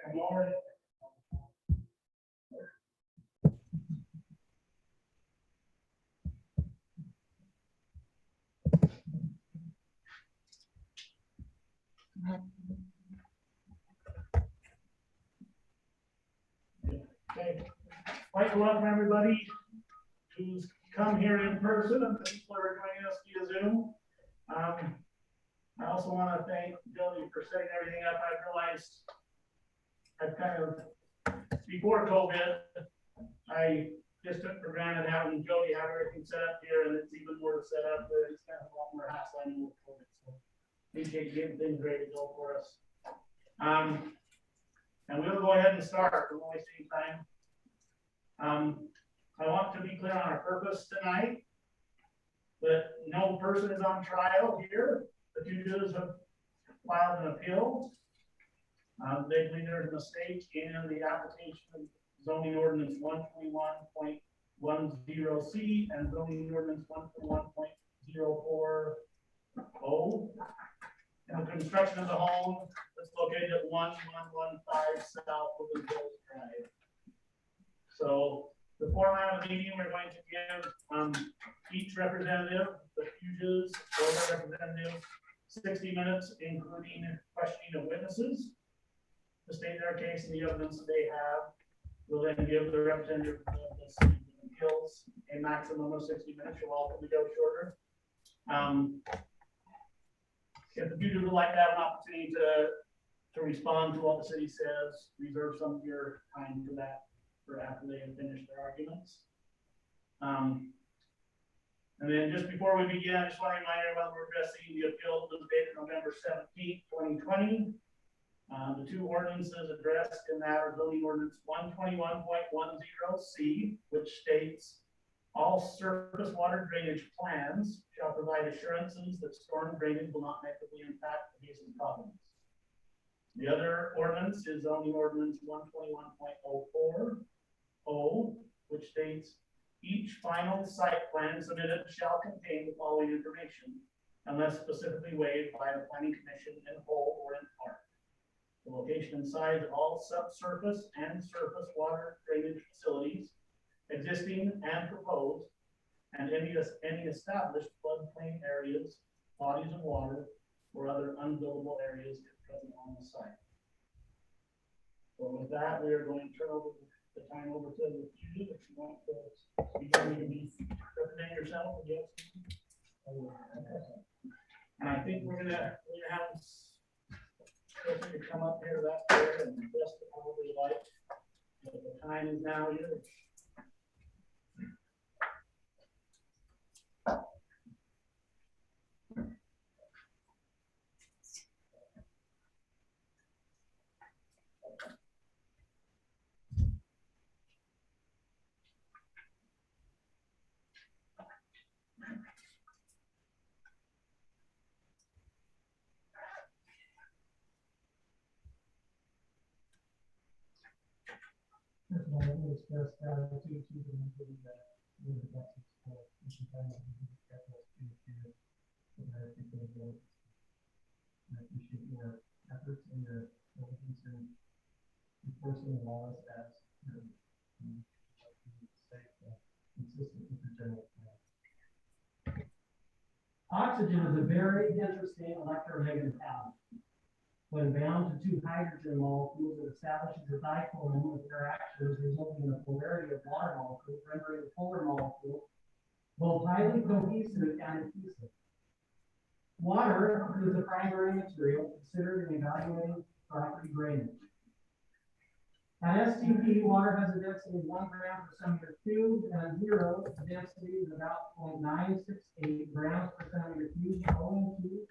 Good morning. Okay, I'd like to welcome everybody who's come here in person and the people who are joining us via Zoom. I also want to thank Jody for setting everything up. I realized I've kind of, before COVID, I just took for granted having Jody have everything set up here, and it's even more set up, but it's kind of a lot more hassle I know with COVID. So appreciate getting things ready to go for us. And we'll go ahead and start. We won't waste any time. I want to be clear on our purpose tonight, that no person is on trial here. The two judges have filed an appeal. They believe there's a mistake in the application of zoning ordinance 121.10C and zoning ordinance 121.040. And the construction of the home that's located at 1115 South Woodland Hills Drive. So the format of the meeting, we're going to give each representative, the judges or the representative, 60 minutes, including questioning of witnesses to state their case and the evidence that they have. We'll then give the representative of the city of Hills a maximum of 60 minutes. You're welcome to go shorter. If the judges would like to have an opportunity to respond to what the city says, reserve some of your time for that, for after they have finished their arguments. And then just before we begin, I just want to remind everyone we're addressing the appeal that was dated November 17th, 2020. The two ordinances addressed in that are zoning ordinance 121.10C, which states all surface water drainage plans shall provide assurances that storm drainage will not negatively impact the basin province. The other ordinance is zoning ordinance 121.040, which states each final site plan submitted shall contain the following information, unless specifically waived by the planning commission in whole or in part. The location and size of all subsurface and surface water drainage facilities, existing and proposed, and any established floodplain areas, bodies of water, or other unbuildable areas present on the site. So with that, we are going to turn over the time over to the judges. If you want to begin, you can be representing yourself. And I think we're gonna have feel free to come up here that way and address it however you like. But the time is now yours. First of all, let me express gratitude to the members that really got to support and sometimes got us to hear what I think they do. I appreciate your efforts and your diligence in enforcing the laws as written. Safe and consistent with the general plan. Oxygen is a very interesting electronegative element. When bound to two hydrogen molecules, it establishes a dipole with interactions resulting in a polarity of water molecules, rendering the polar molecule both highly cohesive and adhesive. Water is the primary material considered in evaluating property drainage. At STP, water has a density of 1 gram per centimeter cubed, and 0 density is about 0.968 grams per centimeter cubed, owing to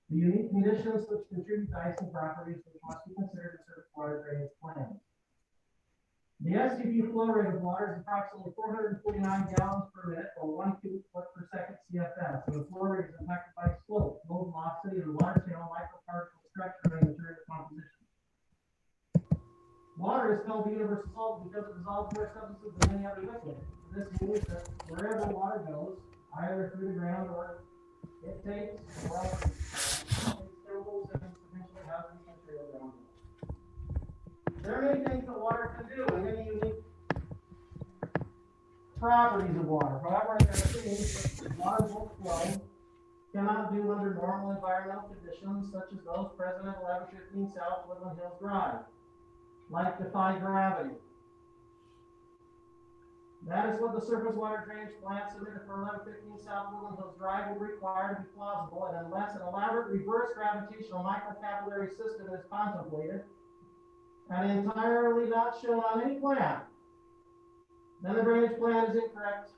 the unique conditions which contribute to icing properties which must be considered in certain water drainage plans. The STP flow rate of water is approximately 449 gallons per minute, or 1 cubic foot per second CFS. And the flow rate is impacted by slope, low velocity, and water channel microparticle structure and material composition. Water is called the universal solvent because it dissolves more substances than any other liquid. This means that wherever water goes, either through the ground or it takes, well, chemicals and potentially hazardous material around it. There are many things that water can do and many unique properties of water. However, there are things that water will flow cannot do under normal environmental conditions such as those present at 1115 South Woodland Hills Drive, like defy gravity. That is what the surface water drainage plan submitted for 1115 South Woodland Hills Drive will require to be plausible, and unless an elaborate reverse gravitational microcapillary system is contemplated and entirely not shown on any plan, then the drainage plan is incorrect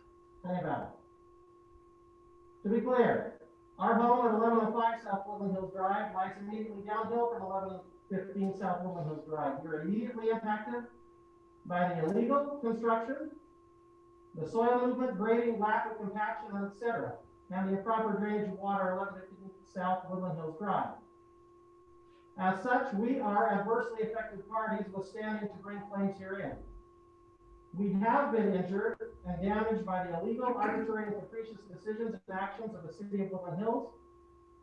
and invalid. To be clear, our home at 1105 South Woodland Hills Drive lies immediately downhill from 1115 South Woodland Hills Drive. We're immediately impacted by the illegal construction, the soil movement, grading, lack of compaction, etc., and the improper drainage of water at 1115 South Woodland Hills Drive. As such, we are adversely affected parties withstanding to bring claims herein. We have been injured and damaged by the illegal, arbitrary, and capricious decisions and actions of the city of Woodland Hills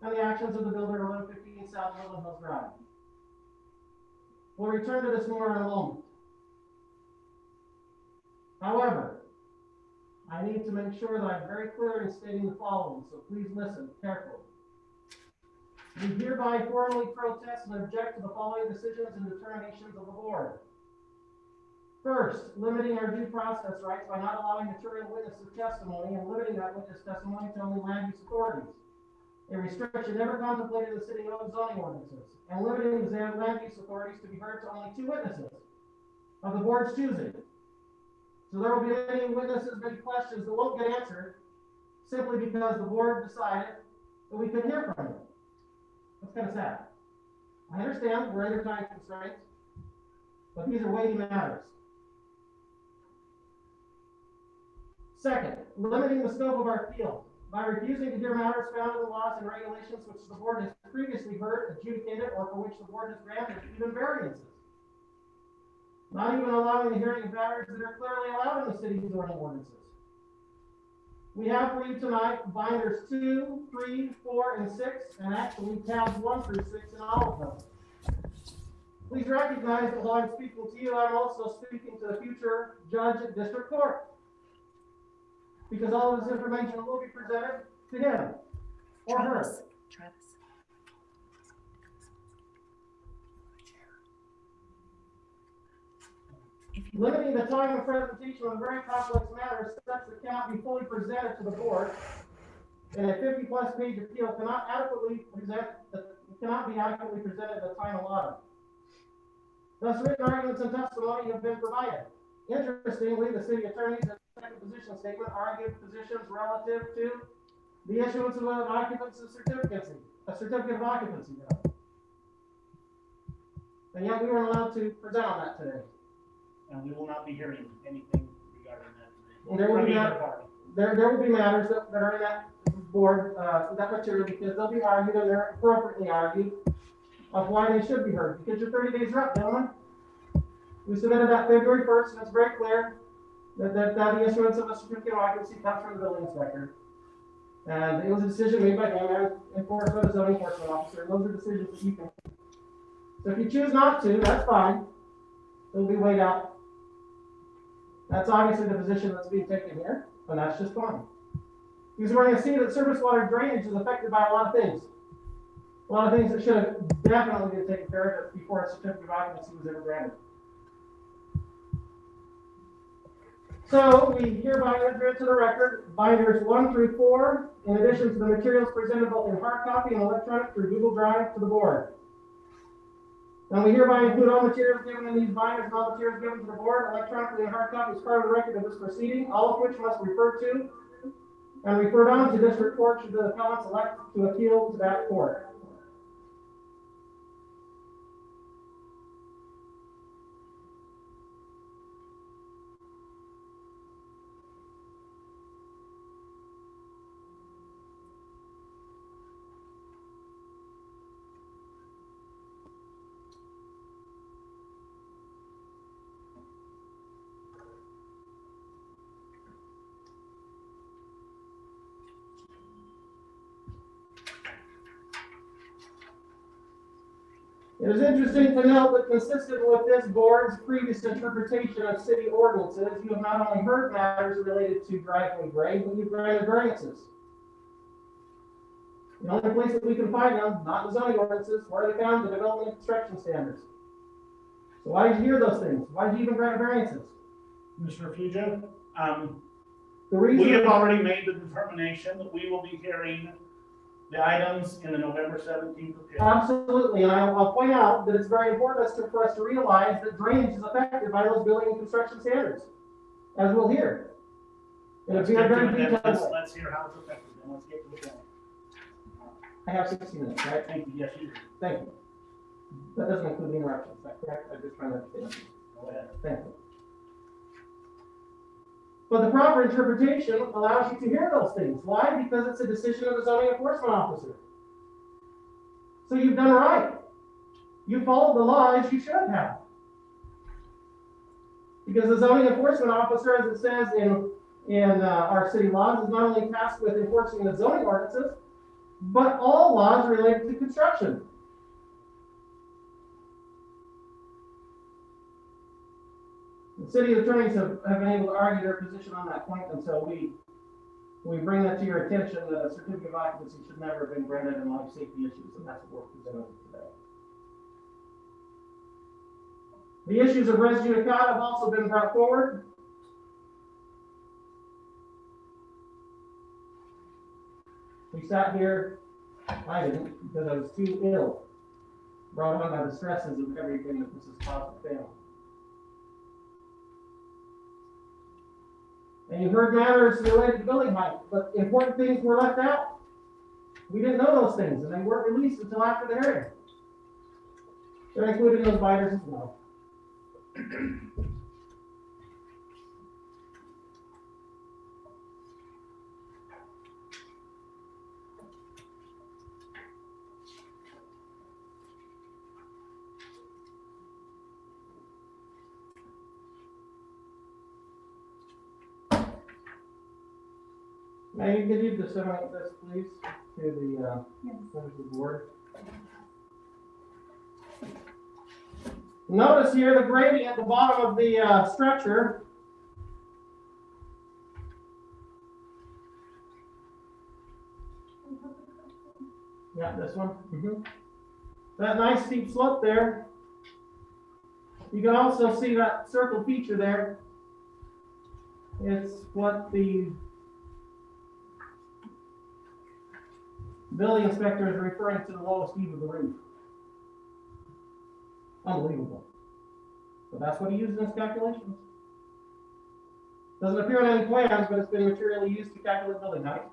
and the actions of the builder at 1115 South Woodland Hills Drive. We'll return to this more in a moment. However, I need to make sure that I'm very clear in stating the following, so please listen carefully. We hereby formally protest and object to the following decisions and determinations of the board. First, limiting our due process rights by not allowing material witnesses testimony and limiting that witness testimony to only land use authorities. A restriction never contemplated in the city zoning ordinances, and limiting the land use authorities to be heard to only 2 witnesses of the board's choosing. So there will be many witnesses, many questions that won't get answered simply because the board decided that we couldn't hear from them. That's kind of sad. I understand we're under time constraints, but these are weighty matters. Second, limiting the scope of our appeal by refusing to hear matters found in the laws and regulations which the board has previously heard, adjudicated, or for which the board has granted even variances. Not even allowing the hearing of matters that are clearly allowed in the city's zoning ordinances. We have for you tonight binders 2, 3, 4, and 6, and actually tabs 1 through 6 in all of them. Please recognize that while I'm speaking to you, I'm also speaking to the future judge at district court, because all of this information will be presented to him or her. Travis. Limiting the time of presentation on very complex matters such that cannot be fully presented to the board in a 50-plus page appeal cannot be adequately presented at the time allotted. Thus, written arguments and testimony have been provided. Interestingly, the city attorneys in the second position statement argued positions relative to the issuance of an occupancy certificate, a certificate of occupancy. And yet we weren't allowed to present on that today. And we will not be hearing anything regarding that today. And there will be matters that are in that board, that material, because they'll be argued and they're appropriately argued of why they should be heard. Because your 30 days are up, gentlemen. We submitted that February 1st, and it's very clear that the issuance of a certificate of occupancy comes from the building inspector. And it was a decision made by him and enforced by the zoning enforcement officer. And those are decisions that you can. So if you choose not to, that's fine. It'll be weighed out. That's obviously the position that's being taken here, and that's just fine. Because we're going to see that surface water drainage is affected by a lot of things. A lot of things that should have definitely been taken care of before a certificate of occupancy was ever granted. So we hereby enter into the record binders 1 through 4, in addition to the materials presented both in hard copy and electronic through Google Drive to the board. And we hereby include all materials given in these binders and all materials given to the board electronically and hard copy as part of the record of this proceeding, all of which must be referred to and referred on to district court should the appellants elect to appeal to that court. It is interesting to note that consistent with this board's previous interpretation of city ordinances, you have not only heard matters related to driveway grade, but you've granted variances. The only place that we can find them, not in the zoning ordinances, where are they found? The development and construction standards. So why did you hear those things? Why did you even grant variances? Mr. Fugia, The we have reason, already made the determination that we will be hearing the items in the November 17th appeal. absolutely, and I'll point out that it's very important for us to realize that drainage is affected by those building and construction standards, as we'll hear. In a Let's very, get to very it then. detailed way. Let's hear how it's affected, then let's get to the point. I have 60 minutes, right? Thank you, yes, you do. Thank you. That doesn't include the interruptions, is that correct? I'm just trying to understand. Go ahead. Thank you. But the proper interpretation allows you to hear those things. Why? Because it's a decision of the zoning enforcement officer. So you've done right. You followed the law as you should have. Because the zoning enforcement officer, as it says in our city laws, is not only tasked with enforcing the zoning ordinances, but all laws related to construction. The city attorneys have been able to argue their position on that point, and so we bring that to your attention that a certificate of occupancy should never have been granted in life safety issues, and that's what we're presenting today. The issues of res judicata have also been brought forward. We sat here, I didn't, because I was too ill, brought on by the stresses of everything that this has caused the family. And you heard matters related to building height, but important things were left out. We didn't know those things, and they weren't released until after the hearing. They're included in those binders as well. Maggie, could you disseminate this, please, to the members of the board? Notice here the grading at the bottom of the structure. Yeah, this one. That nice steep slope there. You can also see that circle feature there. It's what the building inspector is referring to the lowest eve of the roof. Unbelievable. But that's what he used in his calculations. Doesn't appear on any plans, but it's been materially used to calculate building height.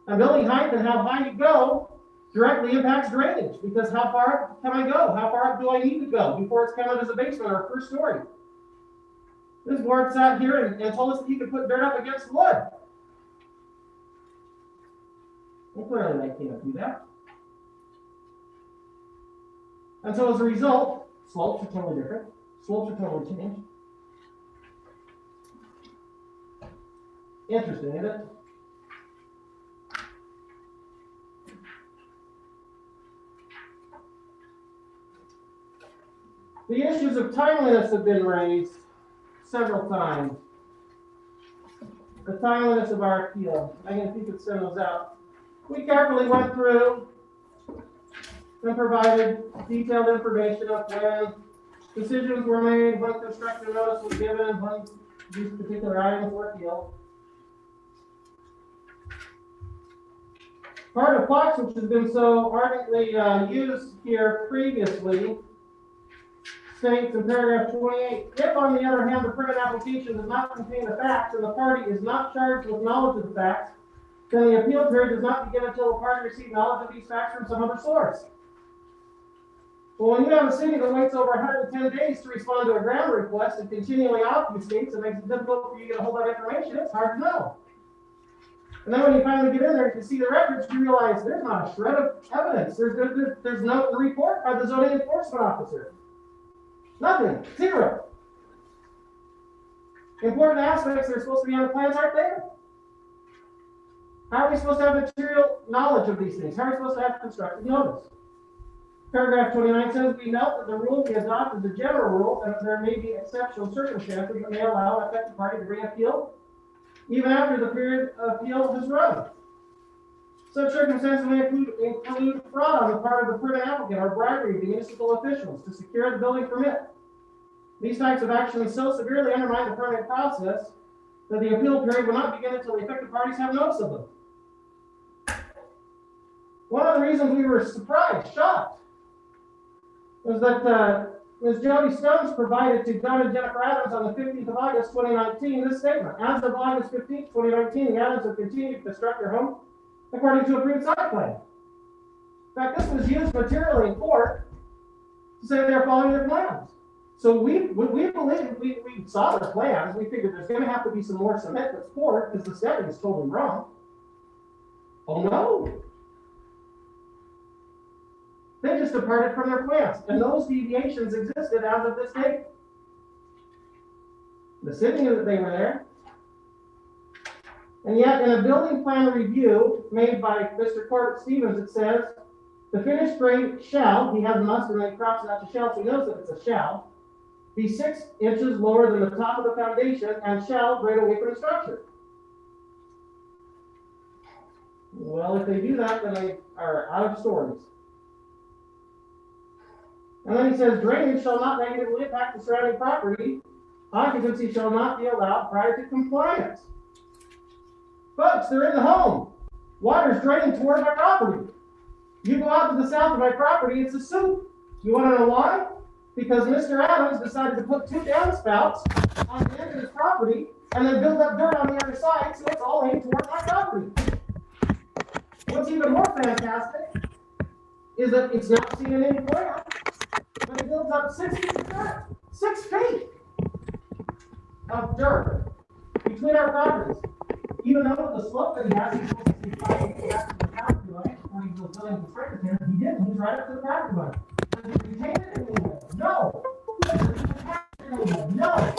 And building height and how high you go directly impacts drainage, because how far up can I go? How far up do I need to go before it's counted as a basement or a first story? This board sat here and told us that you could put dirt up against wood. Well, clearly they can't do that. And so as a result, slopes are totally different. Slopes are totally changed. Interesting, isn't it? The issues of timeliness have been raised several times. The timeliness of our appeal. Again, if you could send those out. We carefully went through and provided detailed information of when decisions were made, when construction notice was given, when these particular items were appealed. Part of Fox, which has been so ardently used here previously, states in paragraph 28, if on the other hand the printed application does not contain the facts and the party is not charged with knowledge of the facts, then the appeal period does not begin until the party receives knowledge of these facts from some other source. Well, when you have a city that waits over 110 days to respond to a ground request and continually obfuscates and makes it difficult for you to get a hold of that information, it's hard to know. And then when you finally get in there and you see the records, you realize there's not a shred of evidence. There's no report by the zoning enforcement officer. Nothing. Zero. Important aspects that are supposed to be on the plans aren't there. How are we supposed to have material knowledge of these things? How are we supposed to have constructive notice? Paragraph 29 says, we note that the rule we adopt is a general rule, and that there may be exceptional circumstances that may allow an affected party to bring appeal, even after the period of appeal has run. Such circumstances may include fraud on the part of the permit applicant or bribery of the municipal officials to secure the building permit. These types of actions so severely undermine the permit process that the appeal period will not begin until the affected parties have notice of them. One of the reasons we were surprised, shocked, was that Ms. Jody Stones provided to John and Jennifer Adams on the 15th of August, 2019, this statement. As of August 15th, 2019, the Adams have continued to construct their home according to approved site plan. In fact, this was used materially in court to say they're following their plans. So we believe, we saw their plans, we figured there's gonna have to be some more cement that's poured because the stepping is totally wrong. Oh no. They just departed from their plans, and those deviations existed as of this date. The city knew that they were there. And yet, in a building plan review made by Mr. Corbett Stevens, it says, the finished grade shall, he has a must and then crops it out to shall, so he knows that it's a shall, be 6 inches lower than the top of the foundation and shall grade away from the structure. Well, if they do that, then they are out of stories. And then he says, drainage shall not negatively impact the surrounding property. Occupancy shall not be allowed prior to compliance. Folks, they're in the home. Water's draining toward my property. You go out to the south of my property, it's a soup. You want to know why? Because Mr. Adams decided to put 2 downspouts on the end of his property and then build up dirt on the other side, so it's all aimed toward my property. What's even more fantastic is that it's not seen in any plan, but it builds up 6 feet of dirt, 6 feet of dirt between our properties. Even though the slope that he has, he's supposed to be 5 feet after the property line, when he was building construction here, he didn't, he's right up to the property line. Does he retain it anyway? No. Does he attach it anyway? No.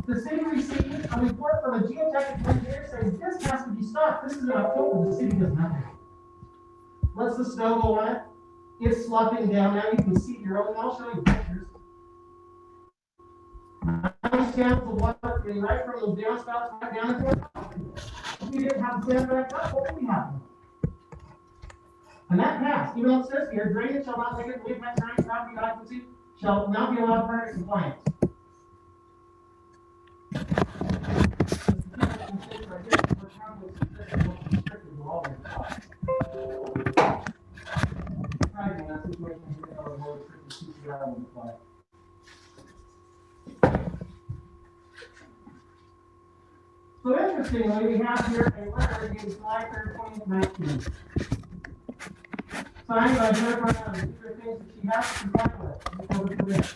The city received a report from a geotechnical engineer saying this has to be stopped. This is in October, the city does nothing. Lets the snow go on it. It's sloughing down now. You can see your own. I'll show you pictures. Nice channels of water getting right from those downspouts right down into the property. If we didn't have the sand back up, what would be happening? And that passed. Even though it says here, drainage shall not negatively impact surrounding property occupancy, shall not be allowed prior to compliance. So interestingly, we have here a letter dated July 3rd, 2019. Signed by Jennifer Adams. These are things that she has to comply with before the permit.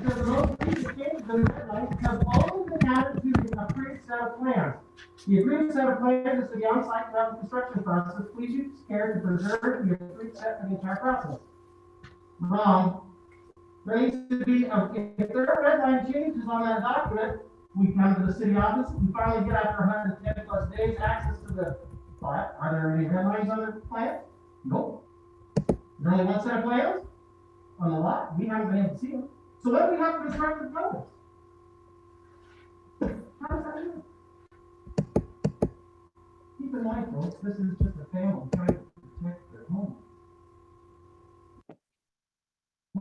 So the most recent changes in the deadline have only been added to the approved set of plans. The approved set of plans is to be on site throughout the construction process. Please use care to preserve the approved set for the entire process. Wrong. There needs to be, if there are red line changes on that document, we come to the city office, we finally get after 110 plus days access to the plat. Are there any red lines on the plan? Nope. There's only one set of plans on the lot. We haven't been able to see them. So what do we have to construct the building? How does that do? Keep in mind, folks, this is just a family trying to protect their home.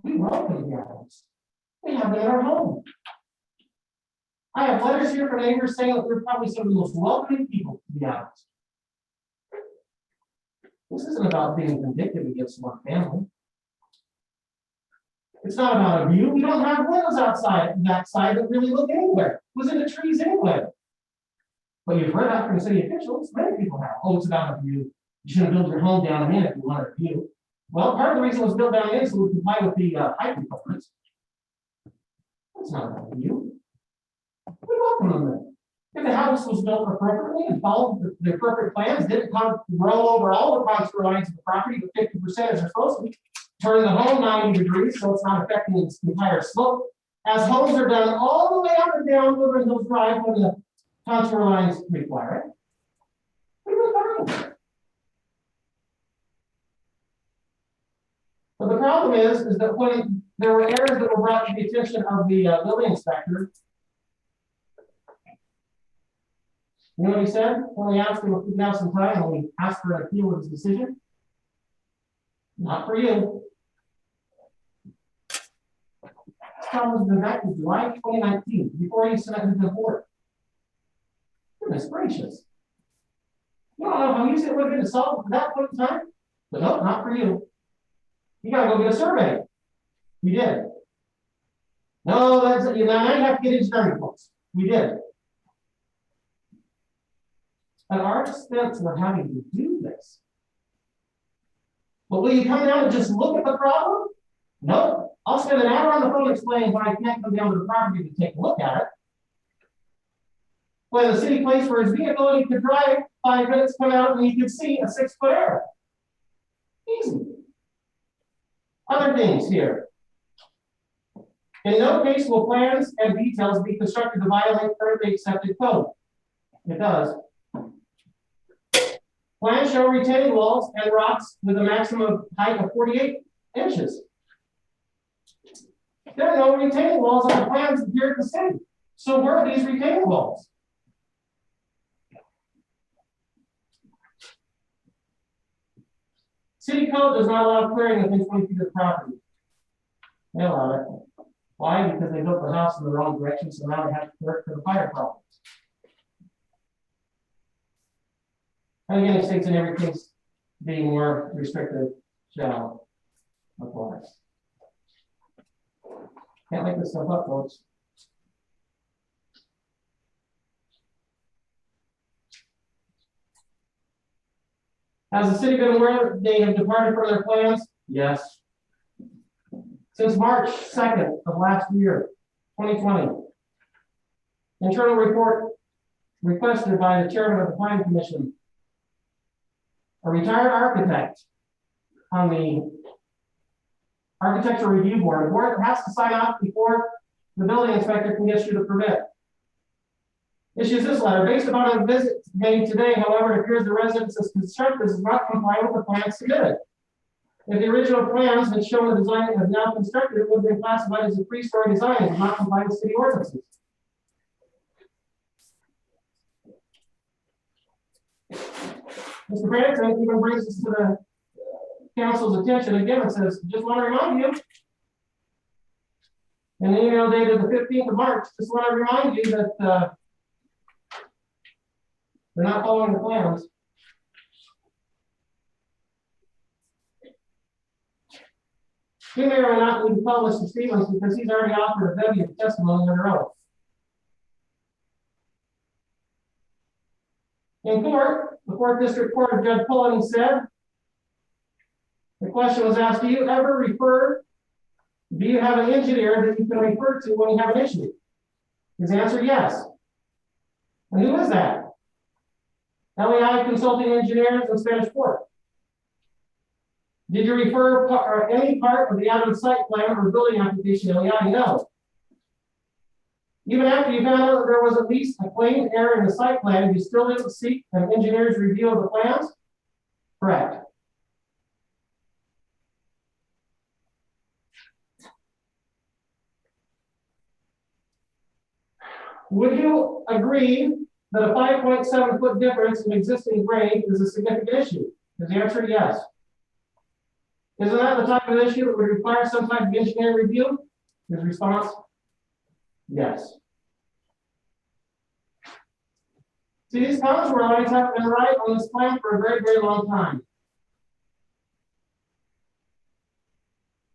We welcome the Adams. We have them in our home. I have letters here from neighbors saying that we're probably some of the most welcoming people to the Adams. This isn't about being vindictive against one family. It's not about a view. We don't have windows outside that side that really look anywhere. It was in the trees anyway. But you've heard that from city officials. Many people have. Oh, it's about a view. You shouldn't build your home down in if you want a view. Well, part of the reason it was built down in is so we comply with the height requirements. That's not about view. We welcome them there. If the house was built appropriately and followed the appropriate plans, didn't roll over all the contour lines of the property, but 50% as they're supposed to, turn the home 90 degrees so it's not affecting its entire slope. As homes are done all the way up and down Woodland Hills Drive when the contour lines require it. We were fine. is that when there were errors that were brought to the attention of the building inspector, you know what he said when we asked him if he could have some time and we asked for an appeal of his decision? Not for you. This problem has been back to July 2019, before he sent it to the board. Goodness gracious. You don't know how easy it would have been to solve at that point in time? But no, not for you. You gotta go get a survey. We did. No, that's now you have to get engineering reports. We did. At our expense, we're having to do this. But will you come down and just look at the problem? No. I'll spend an hour on the phone explaining why I can't come down to the property to take a look at it. When the city place for his vehicle and he could drive 5 minutes, come out and he could see a 6-foot error. Easy. Other things here. In no case will plans and details be constructed to violate currently accepted code. It does. Plans show retaining walls and rocks with a maximum height of 48 inches. There are no retaining walls on the plans here at the city. So where are these retaining walls? City code does not allow clearing within 20 feet of the property. They allow it. Why? Because they built the house in the wrong direction, so now they have to clear it for the fire problems. And again, it states in every case, being more restrictive shall apply. Can't make this stuff up, folks. Has the city been aware that they have departed from their plans? Yes. Since March 2nd of last year, 2020, internal report requested by the chairman of the planning commission, a retired architect on the architectural review board, a board that has to sign off before the building inspector can issue the permit. Issues this letter. Based upon a visit made today, however, it appears the residence is constructed does not comply with the plan submitted. If the original plans had shown the design as now constructed, it would have been classified as a 3-story design and not comply with city ordinances. Mr. Branson even brings this to the council's attention again and says, just want to remind you, in the email dated the 15th of March, just want to remind you that they're not following the plans. He may or may not need to call Mr. Stevens because he's already offered a bevy of testimony under oath. In court, the 4th District Court of Judge Pullen said, the question was asked, do you have an engineer that you can refer to when you have an issue? His answer, yes. And who is that? LEI Consulting Engineers in Spanish Fork. Did you refer any part of the added site plan or building application to LEI? No. Even after you found out that there was at least a claimed error in the site plan, you still didn't seek an engineer's review of the plans? Correct. Would you agree that a 5.7-foot difference in existing grade is a significant issue? Is the answer yes? Isn't that the type of issue that would require some type of engineering review? His response, yes. See, these contour lines have been right on this plan for a very, very long time.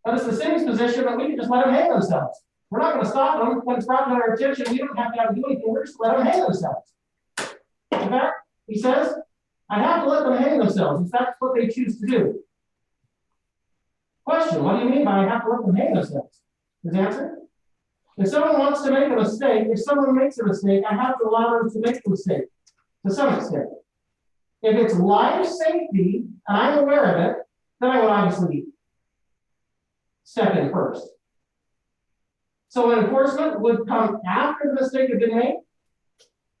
But it's the city's position that we can just let them hang themselves. We're not going to stop them when it's brought to our attention. We don't have to do anything. We're just let them hang themselves. In fact, he says, I have to let them hang themselves if that's what they choose to do. Question, what do you mean by I have to let them hang themselves? His answer, if someone wants to make a mistake, if someone makes a mistake, I have to allow them to make the mistake to some extent. If it's life safety, and I'm aware of it, then I would obviously step in first. So an enforcement would come after the mistake had been made?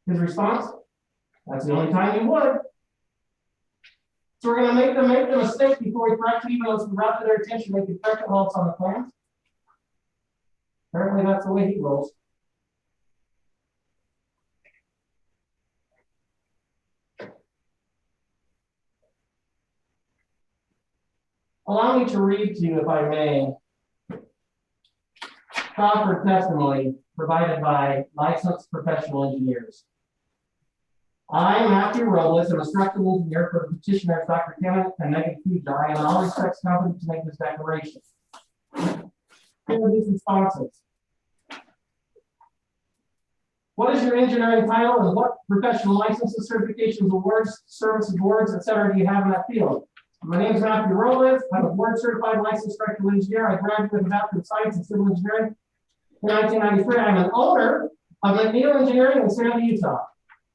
His response, that's the only time you would. So we're gonna make them make the mistake before we correct it, even though it's brought to their attention, they can correct it while it's on the plans. Apparently that's the way he rolls. Allow me to read to you, if I may, proper testimony provided by licensed professional engineers. I, Matthew Robles, am a structural engineer for the petitioners, Dr. Kenneth and Megan Pujar, and in all respects competent to make this declaration. Here are these responses. What is your engineering title and what professional licenses, certifications, awards, service boards, et cetera, do you have in that field? My name is Matthew Robles. I'm a board certified licensed structural engineer. I graduated with a Bachelor of Science in Civil Engineering in 1993. I'm an owner of McNeil Engineering in Sandy, Utah.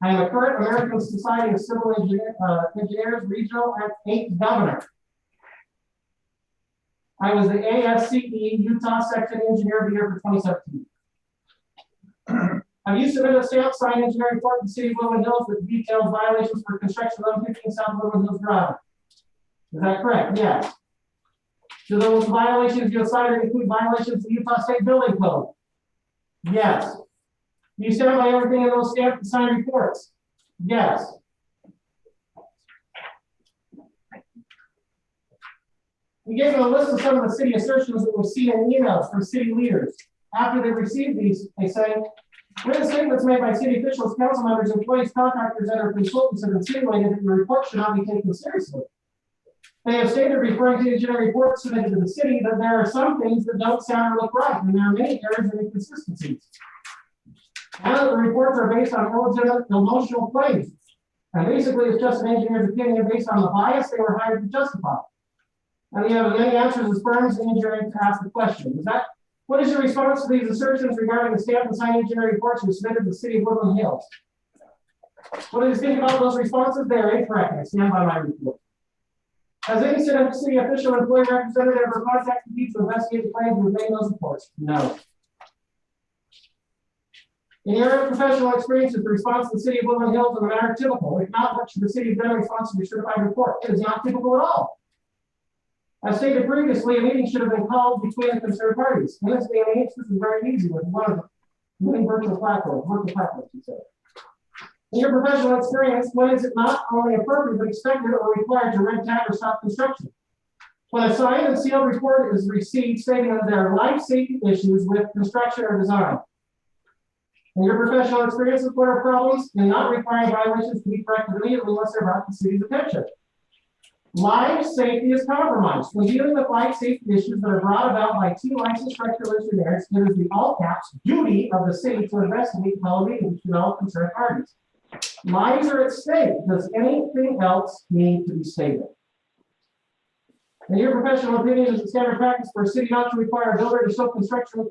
I am a current American Society of Civil Engineers Regional and 8th Governor. I was the ASCE Utah Section Engineer of the Year for 2017. Have you submitted a stamp signed engineering report to the City of Woodland Hills that details violations for construction of 115 South Woodland Hills Drive? Is that correct? Yes. Do those violations you have cited include violations of the Utah State Building Code? Yes. Do you stand by everything in those stamped and signed reports? Yes. We gave them a list of some of the city assertions that we've seen in emails from city leaders. After they received these, they say, written statements made by city officials, council members, employees, contractors, and or consultants have insinuated that your report should not be taken seriously. They have stated, referring to the engineering report submitted to the city, that there are some things that don't sound or look right, and there are many errors and inconsistencies. And the reports are based on illegitimate emotional claims. And basically, it's just an engineer's opinion based on the bias they were hired to justify. And we have as many answers as firms and engineering to ask the question. What is your response to these assertions regarding the stamped and signed engineering reports you submitted to the City of Woodland Hills? What do you think about those responses? They are incorrect. I stand by my report. Has any city official, employee, representative, ever contacted you to investigate the claims and remain those reports? No. In your professional experience, is the response to the City of Woodland Hills in the matter typical? If not, what should the city have done in response to your certified report? It is not typical at all. As stated previously, a meeting should have been called between the concerned parties. In this day and age, this is very easy with one of the many virtual platforms, you say. In your professional experience, when is it not only appropriate but expected or required to rent, tag, or stop construction? When a signed and sealed report is received stating that there are life safety issues with construction or design. In your professional experience, what are problems in not requiring violations to be corrected immediately unless they're brought to the city's attention? Life safety is compromised. When dealing with life safety issues that are brought about by two licensed structural engineers, it is the all caps duty of the city to investigate and call meetings to all concerned parties. Lives are at stake. Does anything else need to be stated? In your professional opinion, is it standard practice for a city not to require a builder to show construction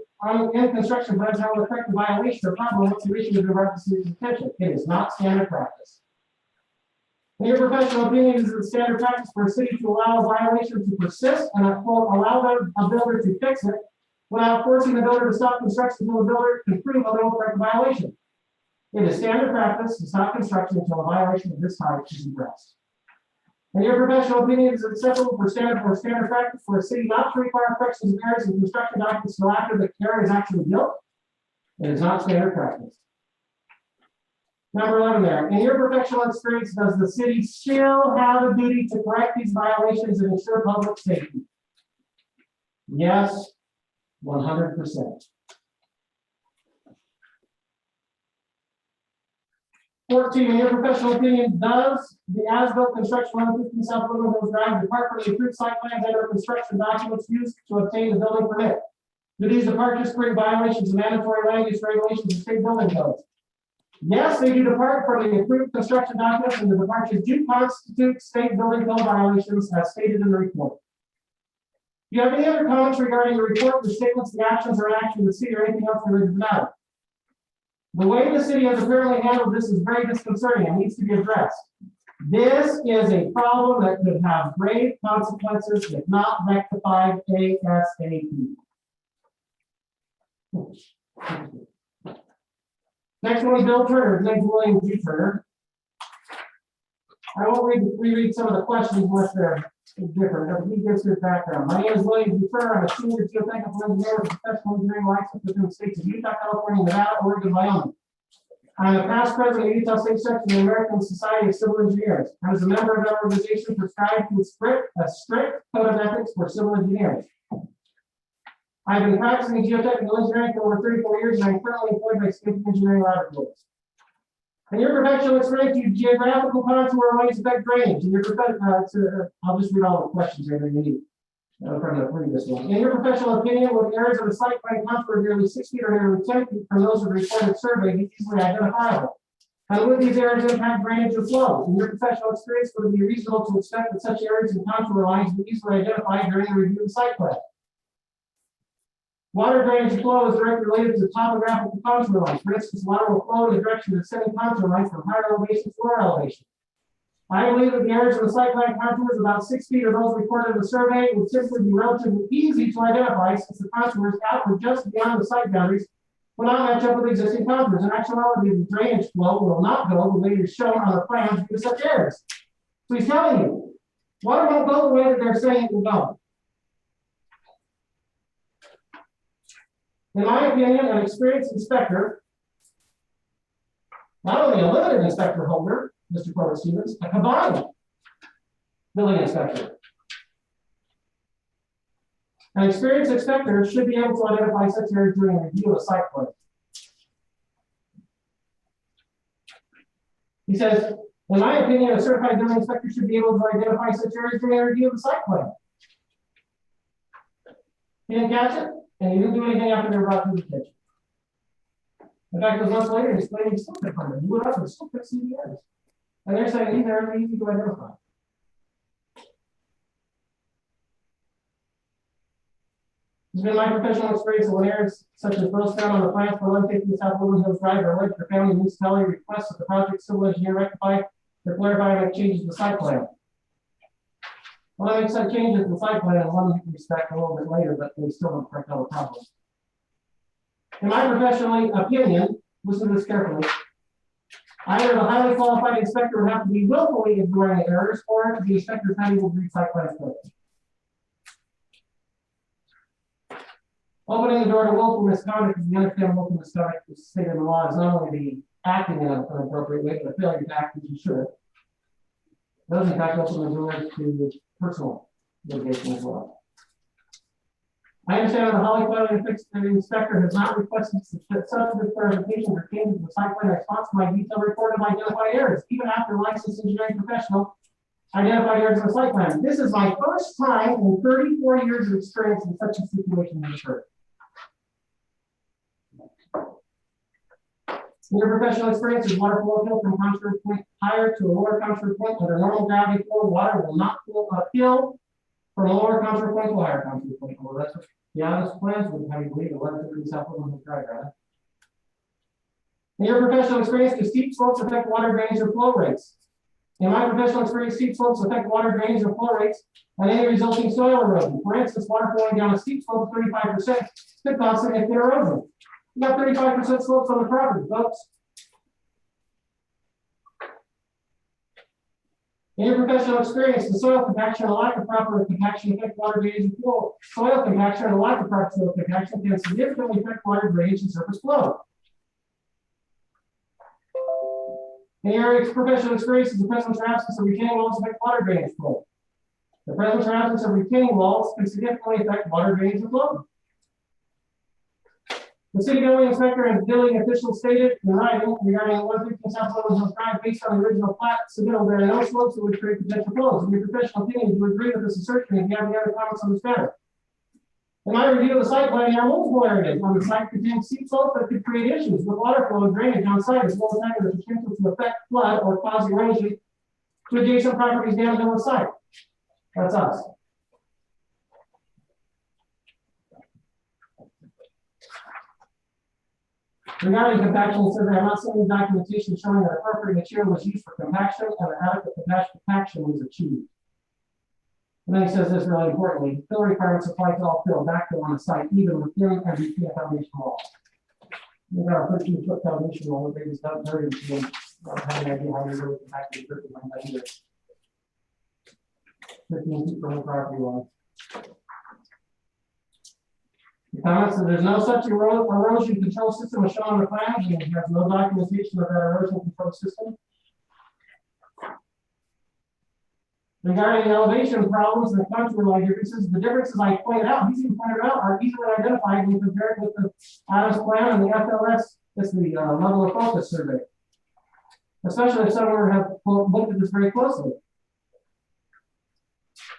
in construction plans how to correct a violation or problem once the issue is brought to the city's attention? It is not standard practice. In your professional opinion, is it standard practice for a city to allow a violation to persist and allow a builder to fix it without forcing the builder to stop construction until the builder can prove a no correct violation? It is standard practice to stop construction until a violation of this type is addressed. In your professional opinion, is it acceptable for standard practice for a city not to require corrections of errors in construction documents until after the error is actually built? It is not standard practice. Number 11 there. In your professional experience, does the city still have a duty to correct these violations and ensure public safety? Yes, 100%. 14, in your professional opinion, does the as-built construction 115 South Woodland Hills Drive depart from the approved site plans and/or construction documents used to obtain the building permit? Do these departures create violations of mandatory land use regulations and state building codes? Yes, they do depart from the approved construction documents, and the departures do constitute state building code violations as stated in the report. Do you have any other comments regarding the report, the statements, the actions, or inaction of the city, or anything else related to the matter? The way the city has apparently handled this is very disconcerting and needs to be addressed. This is a problem that could have grave consequences if not rectified ASAP. Next one is Bill Turner. His name's William G. Turner. I won't reread some of the questions unless they're different, but he gives his background. My name is William Dufer. I'm a senior geotechnical engineer with professional engineering license within the states of Utah, California, Nevada, Oregon, and Wyoming. I'm a past president of the Utah State Section of the American Society of Civil Engineers. I was a member of that organization prescribed to a strict code of ethics for civil engineers. I've been practicing geotechnical engineering for over 34 years, and I'm currently employed by State Engineering Laboratories. In your professional experience, you geographical contour ways affect drainage. In your I'll just read all the questions here that you need. From the previous one. In your professional opinion, with areas of the site plan contour nearly 6 feet or nearly 10 feet from those of the recorded survey, be easily identifiable. How would these areas impact drainage or flow? In your professional experience, would it be reasonable to expect that such areas and contour lines be easily identified during the review of the site plan? Water drainage flow is directly related to topographical contour lines. For instance, water will flow in the direction of setting contour lines from higher elevation to lower elevation. I believe that the areas of the site plan contours about 6 feet of those recorded in the survey would typically be relatively easy to identify since the contours out or just beyond the site boundaries will not match up with existing contours. In actuality, the drainage flow will not go the way it is shown on the plans due to such areas. So he's telling you, water won't go the way that they're saying it will go. In my opinion, an experienced inspector, not only a limited inspector holder, Mr. Corbett Stevens, a combined building inspector. An experienced inspector should be able to identify such areas during a review of a site plan. He says, in my opinion, a certified building inspector should be able to identify such areas during a review of the site plan. He didn't catch it, and he didn't do anything after they were brought to the kitchen. In fact, it was months later, he's claiming he still couldn't find them. He went up and still couldn't see the areas. And they're saying these areas are easy to identify. It's been my professional experience that when areas such as those found on the plans for 150 South Woodland Hills Drive or Lake, the family municipality requests that the project civil engineer rectify or clarify and make changes to the site plan. Well, I make some changes to the site plan in one respect a little bit later, but they still don't correct all the problems. In my professional opinion, listen to this carefully, either the highly qualified inspector would have to be willfully ignoring errors, or the inspector is not able to read site plans correctly. Opening the door to willful misconduct is the understanding willful misconduct is stated in the law is not only the acting in an appropriate way, but a failure to act as you should. It does in fact open the door to personal litigation as well. I understand that the highly qualified inspector has not requested substantive clarifications or changes to the site plan in response to my detailed report of identified errors, even after licensed engineering professional identified errors in the site plan. This is my first time in 34 years of experience in such a situation has occurred. In your professional experience, is water flow uphill from contour point higher to a lower contour point under normal gravity flow, water will not flow uphill from a lower contour point to a higher contour point. Well, that's what the honest plans would have you believe it wasn't the South Woodland Drive, right? In your professional experience, do steep slopes affect water drainage or flow rates? In my professional experience, steep slopes affect water drainage or flow rates and any resulting soil erosion. For instance, water flowing down a steep slope of 35% could cause significant erosion. You got 35% slopes on the property, folks. In your professional experience, the soil compaction and lack of proper compaction affect water drainage and flow. Soil compaction and lack of proper soil compaction can significantly affect water drainage and surface flow. In your professional experience, the presence or absence of retaining walls affect water drainage flow. The presence or absence of retaining walls can significantly affect water drainage and flow. The city building inspector and building official stated in writing regarding 115 South Woodland Hills Drive based on the original plat submittal, there are no slopes that would create potential flows. In your professional opinion, do you agree with this assertion? If you have any other comments on this matter? In my review of the site plan, there are multiple areas on the site containing steep slopes that could create issues with water flow and drainage on site, as well as having the potential to affect flood or cause erosion to adjacent properties downhill the site. That's us. Regarding compaction, it says I have not seen any documentation showing that appropriate material was used for compaction and adequate compaction was achieved. And then he says this really importantly, fill requirements apply to all fill backfill on the site, even within and between a foundation wall. We've got our 13-foot foundation wall, the baby's not very into I don't have any idea how you really impact the 51 by either. 15 feet from the property line. The comments that there's no such erosion control system as shown on the plans, and there's no documentation of that erosion control system. Regarding the elevation problems and the contour line differences, the differences I pointed out, these you pointed out, are easily identified when compared with the Adams plan and the FLS, that's the level of focus survey. Especially if someone have looked at this very closely.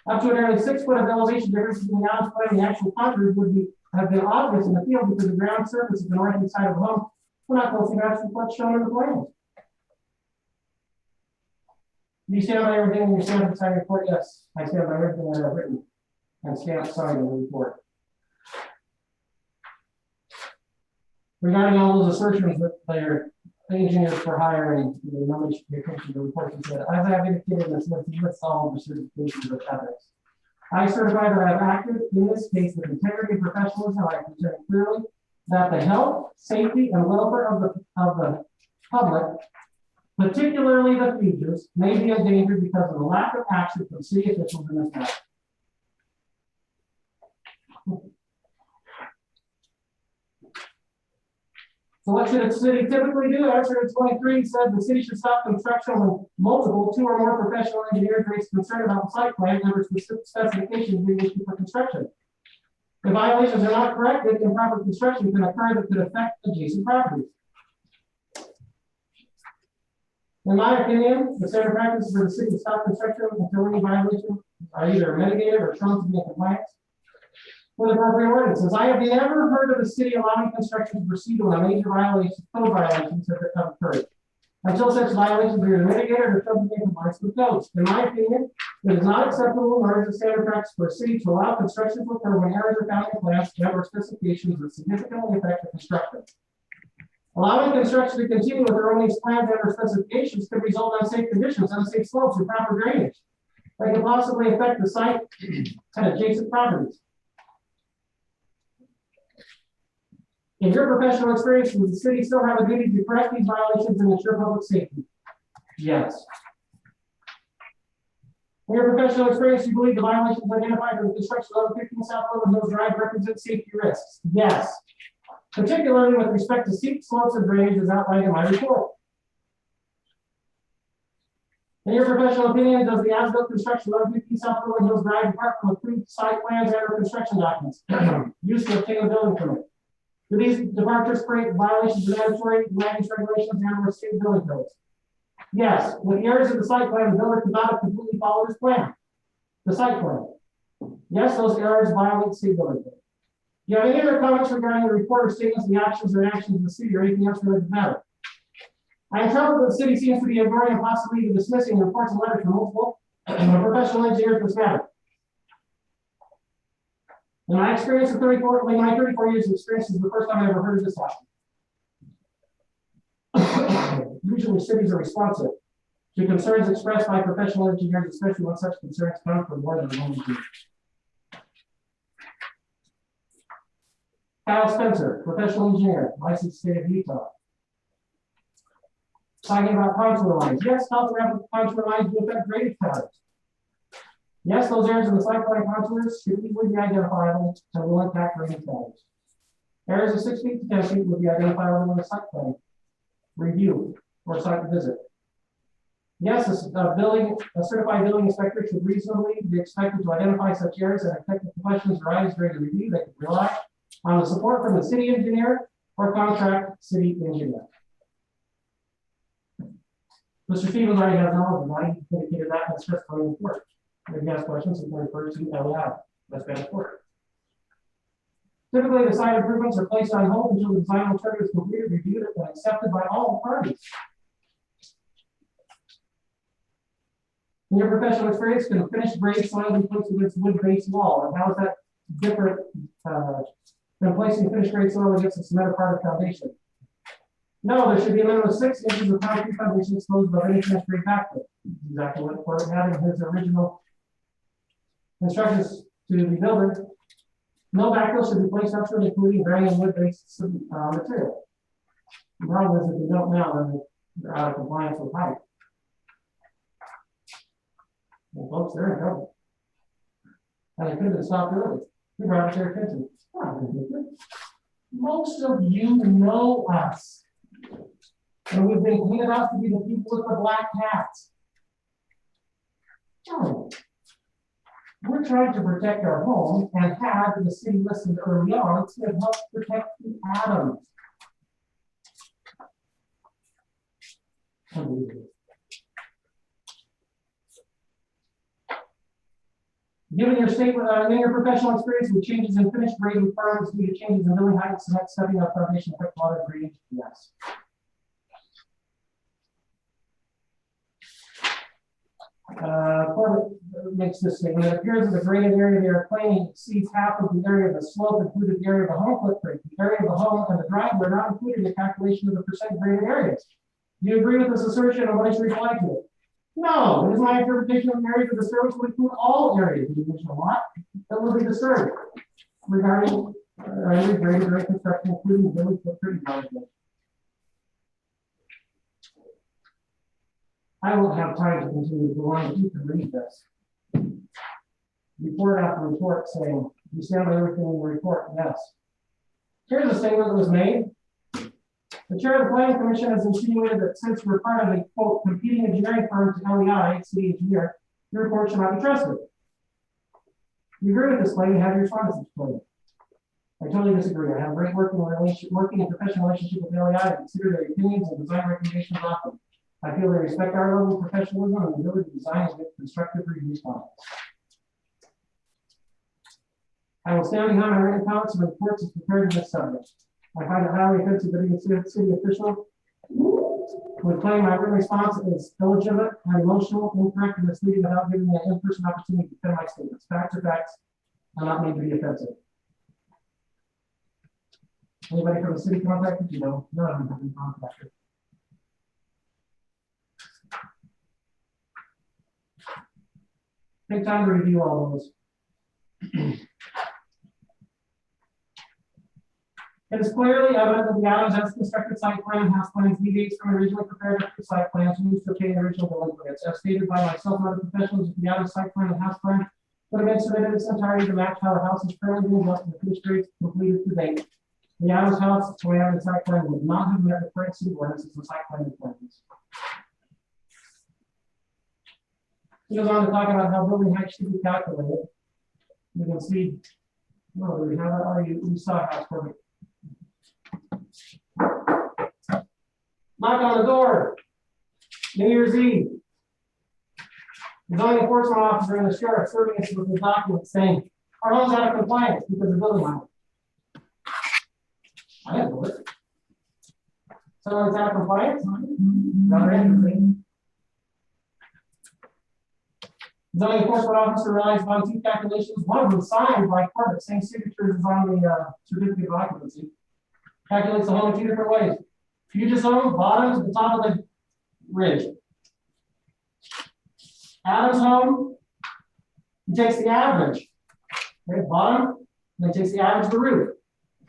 Up to nearly 6 foot of elevation differences between the Adams plan and the actual contours would have been obvious in the field because the ground surface of the northeast side of the home were not close enough to what's shown in the plans. Do you stand by everything in your stamped side report? Yes, I stand by everything that I've written and stamped signed in the report. Regarding all those assertions that they're engineers for hiring, nobody should pay attention to the report. As I have indicated in this list, you list all of the certifications of ethics. I certify that I have acted in this case with integrity and professionalism. I can say clearly that the health, safety, and welfare of the public, particularly the fugitives, may be endangered because of the lack of action from city officials in this matter. So what should a city typically do? Answer 23 said the city should stop construction when multiple, 2 or more professional engineers raise concern about the site plan and their specific specifications being issued for construction. If violations are not corrected, improper construction can occur that could affect adjacent properties. In my opinion, the standard practice for the city to stop construction until any violations are either mitigated or shown to be in compliance with appropriate ordinances. I have never heard of the city allowing construction to proceed when a major violation, code violations have occurred, until such violations are either mitigated or shown to be in compliance with codes. In my opinion, it is not acceptable nor is it standard practice for a city to allow construction to occur when errors are found in plans or specifications that significantly affect the construction. Allowing construction to continue with erroneous plans and/or specifications could result in unsafe conditions, unsafe slopes, or proper drainage that could possibly affect the site and adjacent properties. In your professional experience, does the city still have a duty to correct these violations and ensure public safety? Yes. In your professional experience, do you believe the violations identified in the construction of 15 South Woodland Hills Drive represent safety risks? Yes. Particularly with respect to steep slopes and drainage as outlined in my report. In your professional opinion, does the as-built construction of 15 South Woodland Hills Drive depart from approved site plans and/or construction documents used to obtain a building permit? Do these departures create violations of mandatory land use regulations and/or state building codes? Yes. With the errors of the site plan, the builder could not have completely followed his plan. The site plan. Yes, those errors violate state building code. Do you have any other comments regarding the report or statements of the actions or inactions of the city or anything else related to the matter? I am troubled that the city seems to be ignoring and possibly even dismissing reports and letters from multiple professional engineers in this matter. In my experience of 34 years of experience, this is the first time I ever heard of this happen. Usually cities are responsive to concerns expressed by professional engineers, especially when such concerns come from more than one engineer. Kyle Spencer, professional engineer, licensed state of Utah. Talking about contour lines. Yes, contour lines do affect drainage patterns. Yes, those areas in the site plan contours should easily be identifiable and will impact drainage patterns. Areas of 6 feet to 10 feet will be identifiable in the site plan review or site visit. Yes, a certified building inspector should reasonably be expected to identify such areas and technical questions arise during the review. They can rely on the support from the city engineer or contract city engineer. Mr. Stevens already has knowledge of that. He indicated that and stressed on the report. If you have questions, you can refer to LEI. That's been report. Typically, the site improvements are placed on hold until the design alternative is completed, reviewed, and accepted by all parties. In your professional experience, can a finished grade soil be placed against a wood-based wall? And how is that different than placing finished grade soil against a cemented part of foundation? No, there should be a minimum of 6 inches of concrete foundation exposed above any finished grade backfill. Exactly what Court had in his original instructions to the builder. No backfill should be placed upward, including varying wood-based material. The problem is if you don't now, then They're out of compliance with height. Well, folks, they're in trouble. And they could have been stopped early. We brought it to their attention. Most of you know us. And we've been cleaned out to be the people with the black hats. No. We're trying to protect our home and had the city listened early on to help protect the Adams. Unbelievable. Given your statement, in your professional experience with changes in finished grading firms due to changes in building height, cement, stepping up foundation, quick water grading, yes. Corbett makes this statement. It appears that the graded area they are claiming exceeds half of the area of the slope included the area of the home footprint. The area of the home and the driveway are not included in the calculation of the percent graded areas. Do you agree with this assertion or what is your reply to it? No, it is my interpretation of the area of the disturbance will include all areas of the additional lot that will be disturbed regarding graded area construction, including the village footprint management. I won't have time to continue to go on. You can read this. Report after report saying, you stand by everything in the report? Yes. Here's a statement that was made. The chair of the planning commission has insinuated that since we're part of a quote competing engineering firm to LEI, city engineer, your report should not be trusted. You agree with this claim, you have your response to this claim. I totally disagree. I have a great working and professional relationship with LEI. I consider their opinions and design recommendations often. I feel they respect our level of professionalism and the ability to design and make constructive review comments. I will stand behind my written comments and reports as prepared in this subject. I find it highly offensive that a city official would claim my written response is illegitimate and emotional, incorrect, and misleading without giving me an in-person opportunity to defend my statements. Facts are facts. I'm not made to be offensive. Anybody from the city contacted you? No, none of them have been contacted. Take time to review all those. It is clearly evident that the Adams has constructed site plan and house plans deviates from originally prepared site plans used to obtain the original building permits. As stated by myself and other professionals, the Adams site plan and house plan would have been submitted in its entirety to match how the house is currently being built and the finished grades completed to date. The Adams house plan and site plan would not have met the current city ordinances and site plan requirements. He goes on to talk about how building height should be calculated. You can see, no, we have it already. You saw how it's perfect. Knock on the door. New Year's Eve. The zoning enforcement officer and the sheriff serving us with a document saying our home's out of compliance because of building height. I didn't do it. So it's out of compliance? Not interesting. Zoning enforcement officer relies on two calculations. One of them signed by Corbett, same signatures as on the certificate of occupancy. Calculates the home in two different ways. Fuge's home, bottom to the top of the ridge. Adams home, he takes the average. Okay, bottom, and then takes the average of the roof.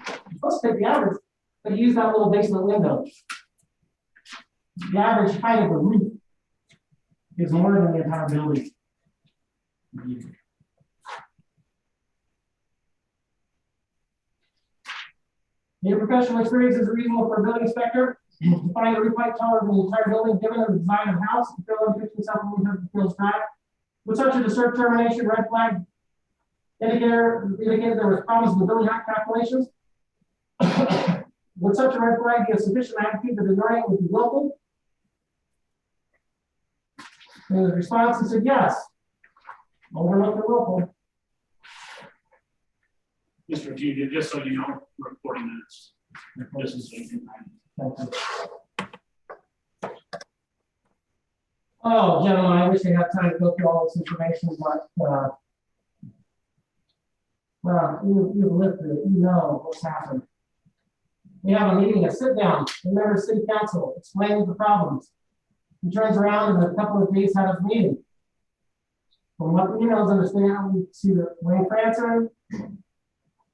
You're supposed to take the average, but use that little basement window. The average height of the roof is more than the entire building. Your professional experience is reasonable for a building inspector to find the roof height taller than the entire building, given the design of the house, the fill in 15,700 Fields Drive. With such a disturbed termination, red flag indicated there was problems with the building height calculations. Would such a red flag be of sufficient magnitude that the warning would be willful? And the response, he said yes. Overlooked the willful. Mr. G, just so you know, we're 40 minutes. Just so you know. Oh, gentlemen, I wish I had time to go through all this information, but well, you've lived through it, you know what's happened. We have a meeting, a sit down, a member of city council, explaining the problems. He turns around and in a couple of days had a meeting. From what the emails understand, we see that Wayne Franson,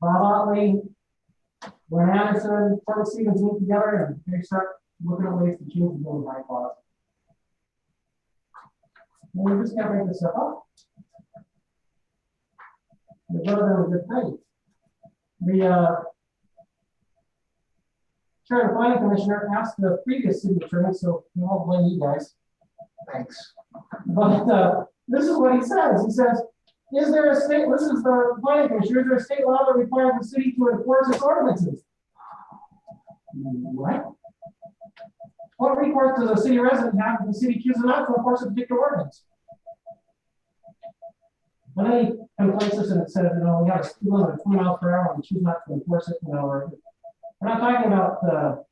Bob Otley, Glenn Anderson, Corbett Stevens meet together and they start looking at ways to change the building height laws. And we just can't make this stuff up. There's other than a good thing. The chair of the planning commissioner asked the previous city attorney, so we won't blame you guys. Thanks. But this is what he says. He says, is there a state, this is the planning commissioner, is there a state law that requires the city to enforce its ordinances? What? What recourse does a city resident have if the city chooses not to enforce a particular ordinance? And then he complains us and says, you know, we have a speed limit of 20 miles per hour and we choose not to enforce it, you know, or we're not talking about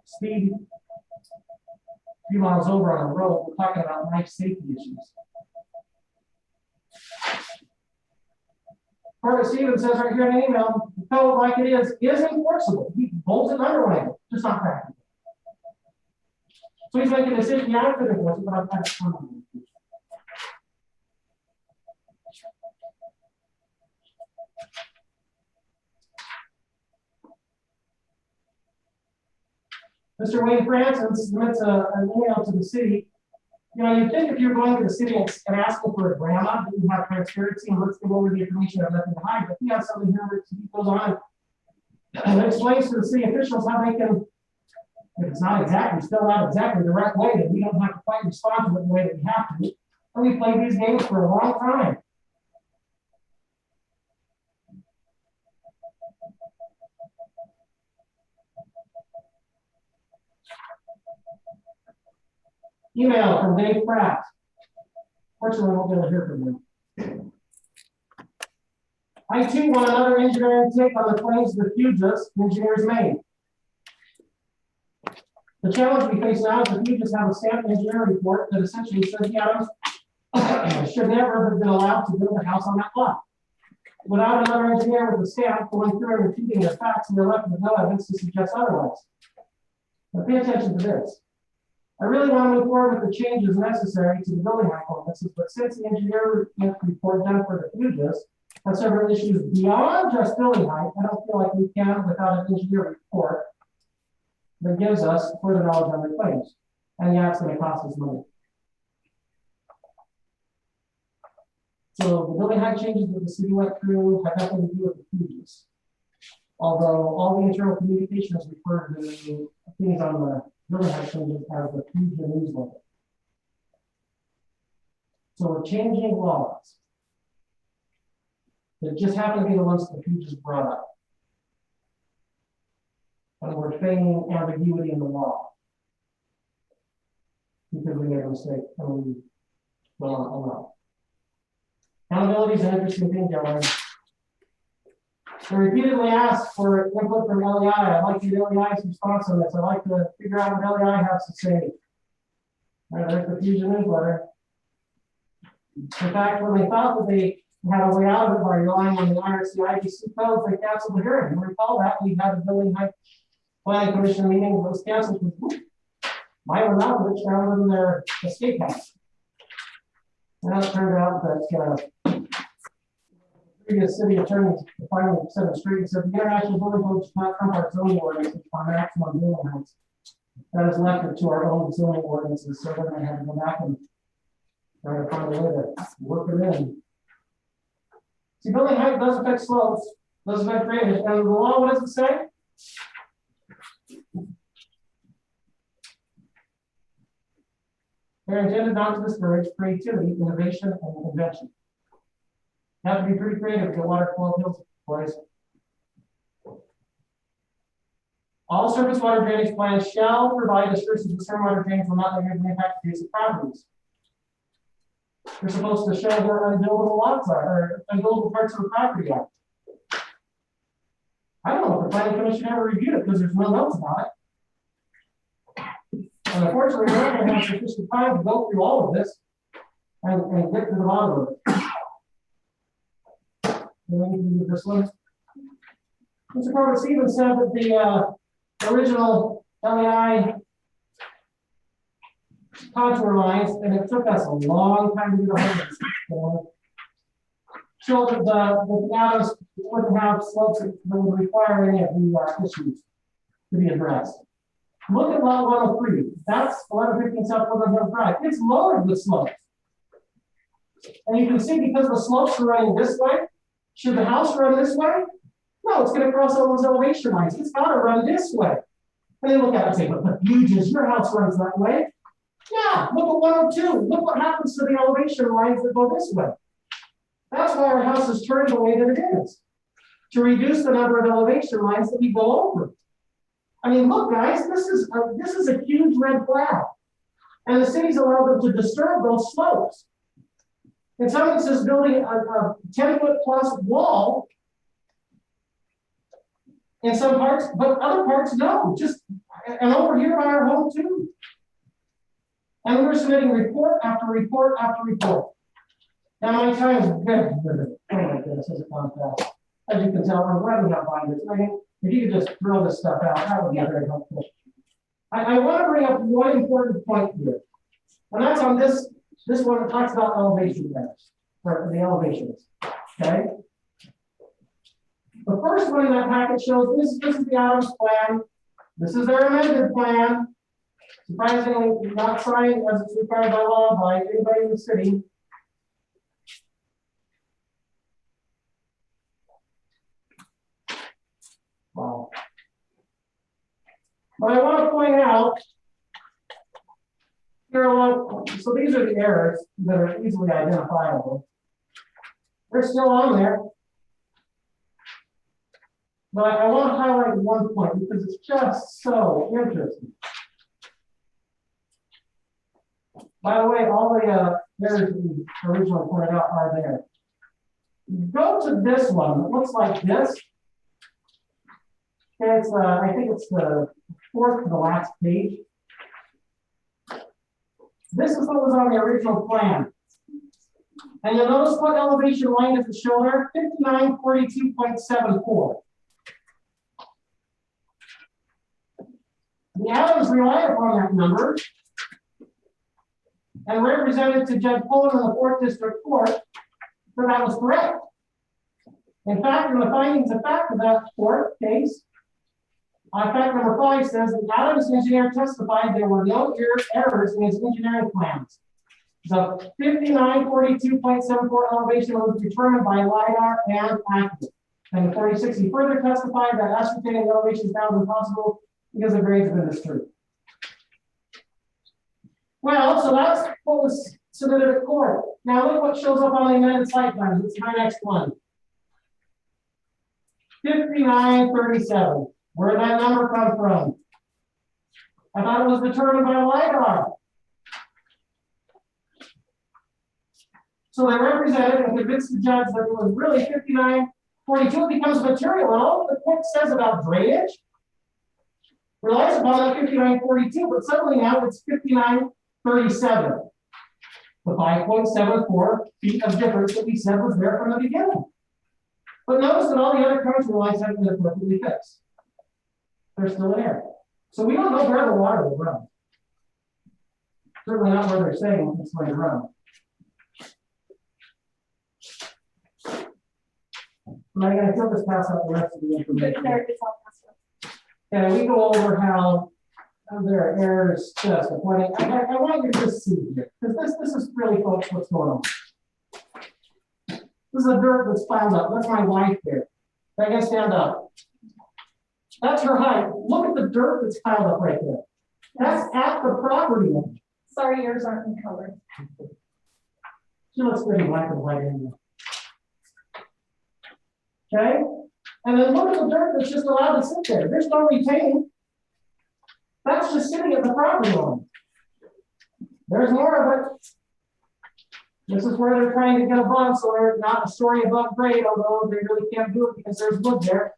speed 3 miles over on a road. We're talking about life safety issues. Corbett Stevens says right here in the email, the code like it is enforceable. He bolts it underway, just not practical. So he's making a decision, yeah, I could enforce it, but I'm not sure. Mr. Wayne Francis submits an email to the city. You know, you'd think if you're going to the city and asking for a grandma, that you have transparency and let's go over the information of nothing to hide. But we have something here where he goes on and explains to the city officials how they can, if it's not exactly, still not exactly the right way, that we don't have to quite respond to it the way that we have to. And we played these games for a long time. Email from Dave Pratt. Fortunately, we won't be able to hear from him. I too want another engineering take on the claims of the Fugis Engineers Maine. The challenge we face now is that Fugis have a stamped engineering report that essentially says the Adams should never have been allowed to build a house on that lot. Without another engineer with a stamp going through and repeating the facts, we are left with no evidence to suggest otherwise. Now pay attention to this. I really want to move forward with the changes necessary to the building height ordinances, but since the engineer report done for the Fugis has several issues beyond just building height, I don't feel like we can without an engineer report that gives us further knowledge on their claims. And yeah, it's going to cost us money. So the building height changes that the city went through have nothing to do with the Fugis. Although all the internal communication is referred to things on the building height changes as the Fugis newsletter. So we're changing laws that just happen to be the ones that the Fugis brought up. And we're feigning ambiguity in the law because we made a mistake. And we well. Accountability is an interesting thing, gentlemen. I repeatedly asked for input from LEI. I'd like to get LEI's response on this. I'd like to figure out what LEI has to say. There's the Fusion newsletter. In fact, when they thought that they had a way out of it by relying on the IRC IBC codes, they canceled the hearing. You recall that we had a building height planning commission meeting that was canceled with Myra Malkovich found in their escape house. Now it turned out that previous city attorneys finally set it straight and said the international building code does not trump our zoning ordinances on maximum building heights. That is left it to our own zoning ordinances, so we're going to have to go back and try to find a way to work it in. See, building height does affect slopes, does affect drainage, and the law, what does it say? They're intended not to discourage creativity, innovation, and invention. You have to be pretty creative to get water flow hills, boys. All surface water drainage plans shall provide assurances that stormwater drainage will not negatively impact adjacent properties. You're supposed to show where unbuildable lots are, or unbuildable parts of the property are. I don't know if the planning commission ever reviewed it because there's no notes about it. And unfortunately, we're not going to have sufficient time to go through all of this and get to the bottom of it. We need to do this one. Mr. Corbett Stevens said that the original LEI contour lines, and it took us a long time to do the whole showed that the Adams wouldn't have slopes that would require any of the issues to be addressed. Look at lot 103. That's 1115 South Woodland Hill Drive. It's loaded with slopes. And you can see because the slopes are running this way, should the house run this way? No, it's going to cross all those elevation lines. It's got to run this way. And then look at it and say, but the huges, your house runs that way. Yeah, look at 102. Look what happens to the elevation lines that go this way. That's why our house is turned the way that it is, to reduce the number of elevation lines that we go over. I mean, look, guys, this is a huge red flag. And the city's allowed them to disturb those slopes. In some instances, building a 10-foot plus wall in some parts, but other parts, no. And over here by our home, too. And we're submitting report after report after report. Now, my time is very limited. Oh, my goodness, as a contrast. As you can tell, I'm glad we have binders. I mean, if you could just throw this stuff out, that would be very helpful. I want to bring up one important point here. And that's on this one that talks about elevation matters, or the elevations. Okay? The first one in that packet shows this is the Adams plan. This is their amended plan. Surprisingly, not signed as it's required by law by anybody in the city. Wow. But I want to point out here so these are the errors that are easily identifiable. They're still on there. But I want to highlight one point because it's just so interesting. By the way, all the errors we originally pointed out are there. Go to this one. It looks like this. Okay, it's I think it's the fourth to the last page. This is what was on the original plan. And you'll notice what elevation line does it show there? 5942.74. The Adams relied upon that number and represented to Judge Pullen in the 4th District Court that that was correct. In fact, in the findings of fact of that court case, fact number 5 says the Adams engineer testified there were no errors in his engineering plans. The 5942.74 elevation was determined by LiDAR and accurate. And in 46, he further testified that ascertaining the elevation found impossible because the grades of industry. Well, so that's what was submitted at court. Now look what shows up on the amended site plans. It's my next one. 5937. Where did that number come from? I thought it was determined by LiDAR. So they represented and convinced the judge that it was really 5942. It becomes material. And all the court says about drainage relies upon that 5942, but suddenly now it's 5937. The 5.74 feet of difference that we said was there from the beginning. But notice that all the other contour lines haven't been perfectly fixed. They're still in there. So we don't know where the water will run. Certainly not where they're saying it's going to run. And I'm going to just pass out the rest of the information. And we go over how there are errors just pointing. I want you to just see here, because this is really, folks, what's going on. This is the dirt that's piled up. That's my wife there. I can stand up. That's her height. Look at the dirt that's piled up right there. That's at the property line. Sorry, yours aren't in color. She looks pretty black and white anyway. Okay? And then look at the dirt that's just allowed to sit there. There's no retaining. That's just sitting at the property line. There's more of it. This is where they're trying to get above, so they're not a story above grade, although they really can't do it because there's wood there.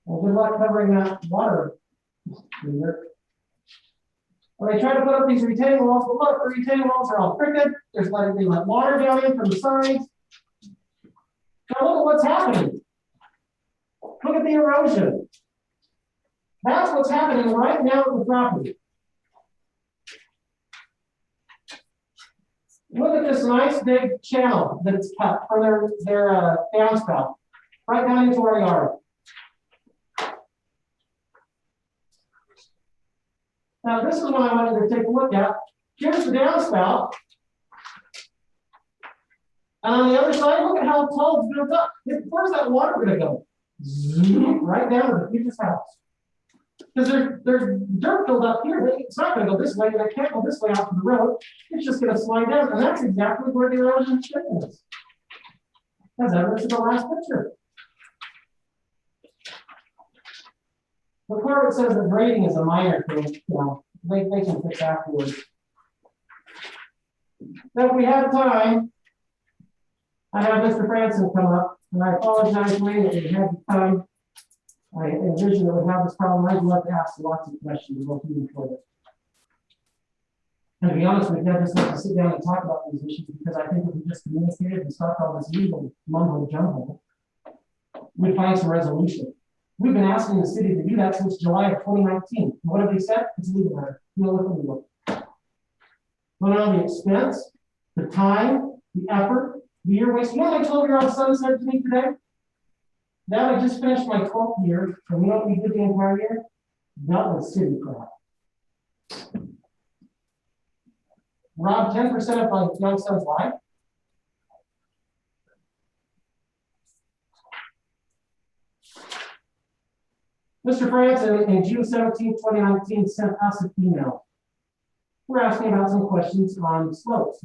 Well, good luck covering that water. Well, they try to put up these retaining walls, but look, the retaining walls are all crooked. They let water down in from the sides. Now look at what's happening. Look at the erosion. That's what's happening right now at the property. Look at this nice big channel that's cut for their downspout, right down into our yard. Now, this is what I wanted to take a look at. Here's the downspout. And on the other side, look at how tall it's built up. Where's that water gonna go? Zoom, right down to the previous house. Because there's dirt filled up here. It's not gonna go this way, and it can't go this way out to the road. It's just gonna slide down, and that's exactly where the erosion is. That's evidence in the last picture. The part that says the grading is a minor thing, they can fix afterwards. Now, if we have time, I have Mr. Franson come up, and I apologize for that we had time. I envisioned that we have this problem. I'd love to ask lots of questions about moving forward. And to be honest with you, I just like to sit down and talk about these issues because I think if we just communicated and stopped all this legal mumbo jumbo, we'd find some resolution. We've been asking the city to do that since July of 2019. What have they said? It's legal matter. Legal. But on the expense, the time, the effort, the year waste. You know what my 12-year-old son said to me today? Dad, I just finished my 12th year, and you know what we did the entire year? That was city crap. Rob 10% of my young son's life. Mr. Franson, in June 17, 2019, sent us an email. We're asking about some questions on slopes.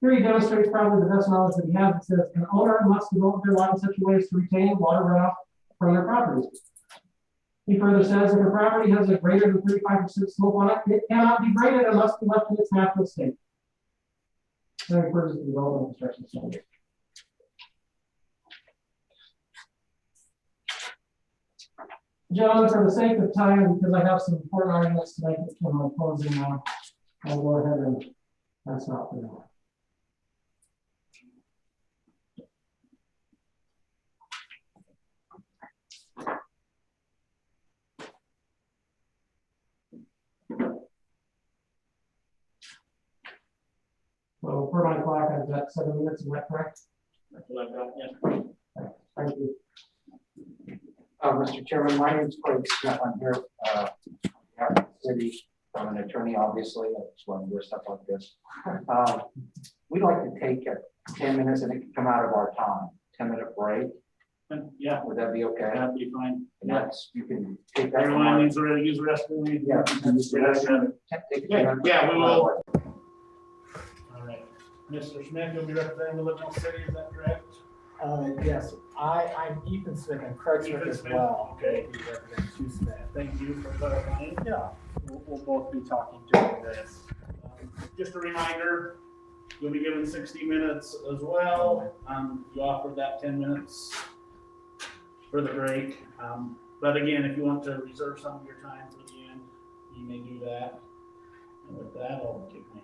Here he demonstrates probably the best knowledge that he has. It says, an owner must develop their lot in such a way as to retain water runoff from their property. He further says, if a property has a greater than 35% slope on it, it cannot be graded and must be left in its natural state. That refers to the development construction standard. Gentlemen, for the sake of time, because I have some important arguments to make in my closing now, I'll go ahead and that's not for now. So per my clock, I've got 7 minutes. Is that correct? That's what I've got, yeah. Thank you. Mr. Chairman, my name is Craig Smith. I'm here on behalf of the city. I'm an attorney, obviously. I just want to do stuff like this. We'd like to take 10 minutes and it can come out of our time. 10-minute break. Yeah, Would that be okay? that'd be fine. And that's, you can take that. Everyone needs to really use the restroom. Yeah, you can use the restroom. Yeah, we will. All right. Mr. Smith, you'll be representing the Livermore City, is that correct? Yes, I'm Ethan Smith and Craig Smith as well. Okay. We represent Sue Smith. Thank you for clarifying. Yeah, we'll both be talking during this. Just a reminder, you'll be given 60 minutes as well. You offered that 10 minutes for the break. But again, if you want to reserve some of your time for the end, you may do that. And with that, I'll take my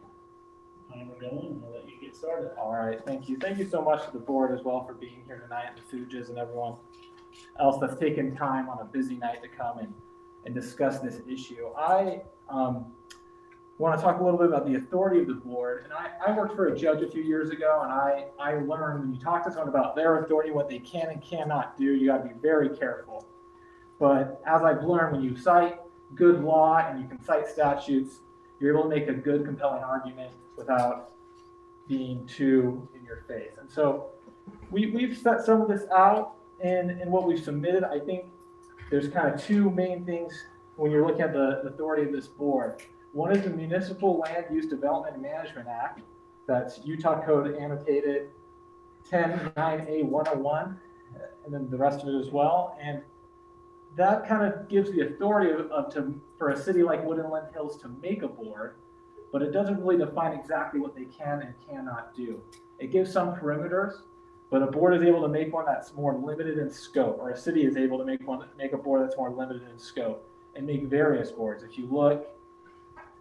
timer going and I'll let you get started. All right, thank you. Thank you so much to the board as well for being here tonight, the Fuges and everyone else that's taken time on a busy night to come and discuss this issue. I want to talk a little bit about the authority of the board. And I worked for a judge a few years ago, and I learned when you talk to someone about their authority, what they can and cannot do, you got to be very careful. But as I've learned, when you cite good law and you can cite statutes, you're able to make a good, compelling argument without being too in your face. And so we've set some of this out in what we've submitted. I think there's kind of two main things when you're looking at the authority of this board. One is the Municipal Land Use Development and Management Act. That's Utah Code annotated 109A101, and then the rest of it as well. And that kind of gives the authority for a city like Woodland Hills to make a board, but it doesn't really define exactly what they can and cannot do. It gives some perimeters, but a board is able to make one that's more limited in scope, or a city is able to make a board that's more limited in scope, and make various boards. If you look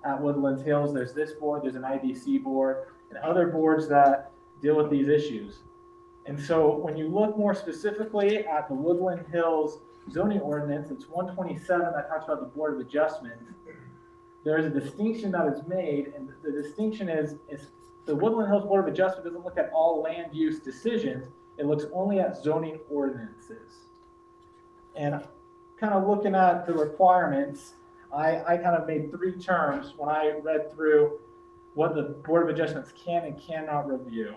at Woodland Hills, there's this board, there's an IDC board, and other boards that deal with these issues. And so when you look more specifically at the Woodland Hills zoning ordinance, it's 127 that talks about the Board of Adjustment. There's a distinction that is made, and the distinction is the Woodland Hills Board of Adjustment doesn't look at all land use decisions, it looks only at zoning ordinances. And kind of looking at the requirements, I kind of made three terms when I read through what the Board of Adjustments can and cannot review.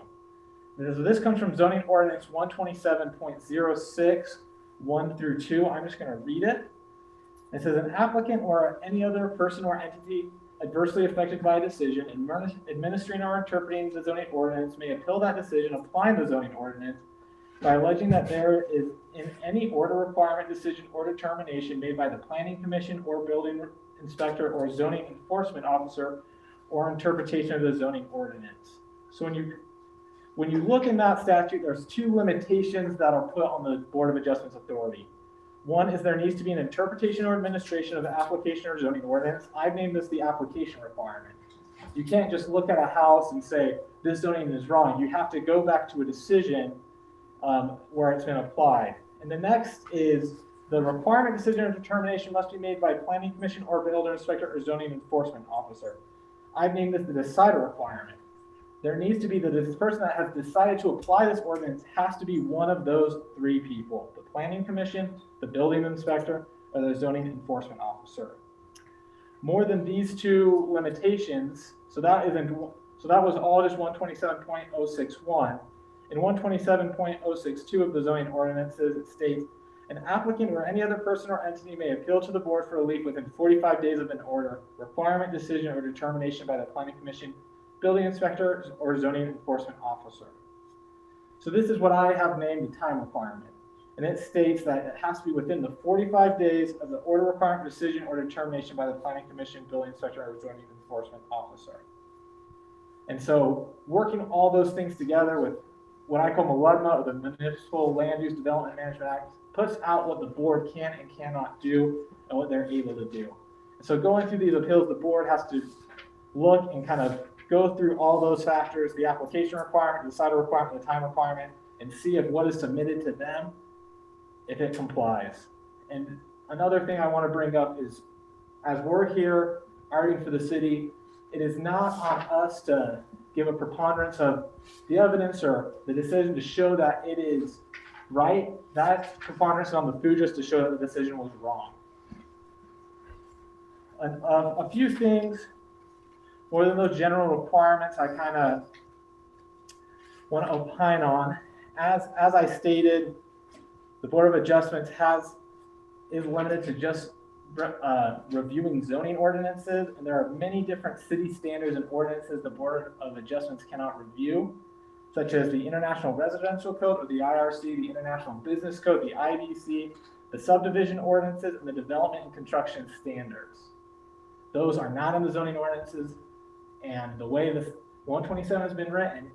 This comes from zoning ordinance 127.06, 1 through 2. I'm just going to read it. It says an applicant or any other person or entity adversely affected by a decision administering or interpreting the zoning ordinance may appeal that decision applying the zoning ordinance by alleging that there is in any order, requirement, decision, or determination made by the planning commission or building inspector or zoning enforcement officer or interpretation of the zoning ordinance. So when you look in that statute, there's two limitations that are put on the Board of Adjustments authority. One is there needs to be an interpretation or administration of the application or zoning ordinance. I've named this the application requirement. You can't just look at a house and say, this zoning is wrong. You have to go back to a decision where it's been applied. And the next is the requirement, decision, or determination must be made by planning commission or builder inspector or zoning enforcement officer. I've named this the decider requirement. There needs to be this person that has decided to apply this ordinance has to be one of those three people: the planning commission, the building inspector, or the zoning enforcement officer. More than these two limitations, so that was all just 127.061. In 127.062 of the zoning ordinances, it states, an applicant or any other person or entity may appeal to the board for relief within 45 days of an order, requirement, decision, or determination by the planning commission, building inspector, or zoning enforcement officer. So this is what I have named the time requirement. And it states that it has to be within the 45 days of the order, requirement, decision, or determination by the planning commission, building inspector, or zoning enforcement officer. And so working all those things together with what I call MULUDMA, or the Municipal Land Use Development Management Act, puts out what the board can and cannot do and what they're able to do. And so going through these appeals, the board has to look and kind of go through all those factors, the application requirement, the decider requirement, the time requirement, and see if what is submitted to them, if it complies. And another thing I want to bring up is, as we're here arguing for the city, it is not on us to give a preponderance of the evidence or the decision to show that it is right. That preponderance is on the FUJIS to show that the decision was wrong. And, a few things, more than those general requirements, I kind of want to opine on. As I stated, the Board of Adjustments is limited to just reviewing zoning ordinances, and there are many different city standards and ordinances the Board of Adjustments cannot review, such as the International Residential Code, or the IRC, the International Business Code, the IBC, the subdivision ordinances, and the development and construction standards. Those are not in the zoning ordinances, and the way the 127 has been written,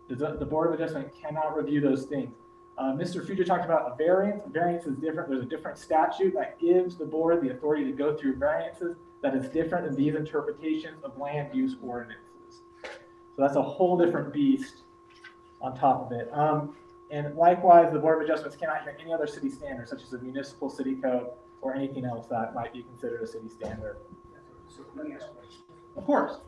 the Board of Adjustment cannot review those things. Mr. Future talked about a variance. A variance is different. There's a different statute that gives the board the authority to go through variances that is different than these interpretations of land use ordinances. So that's a whole different beast on top of it. And likewise, the Board of Adjustments cannot hear any other city standards, such as the municipal city code or anything else that might be considered a city standard. So let me ask a question. Of course.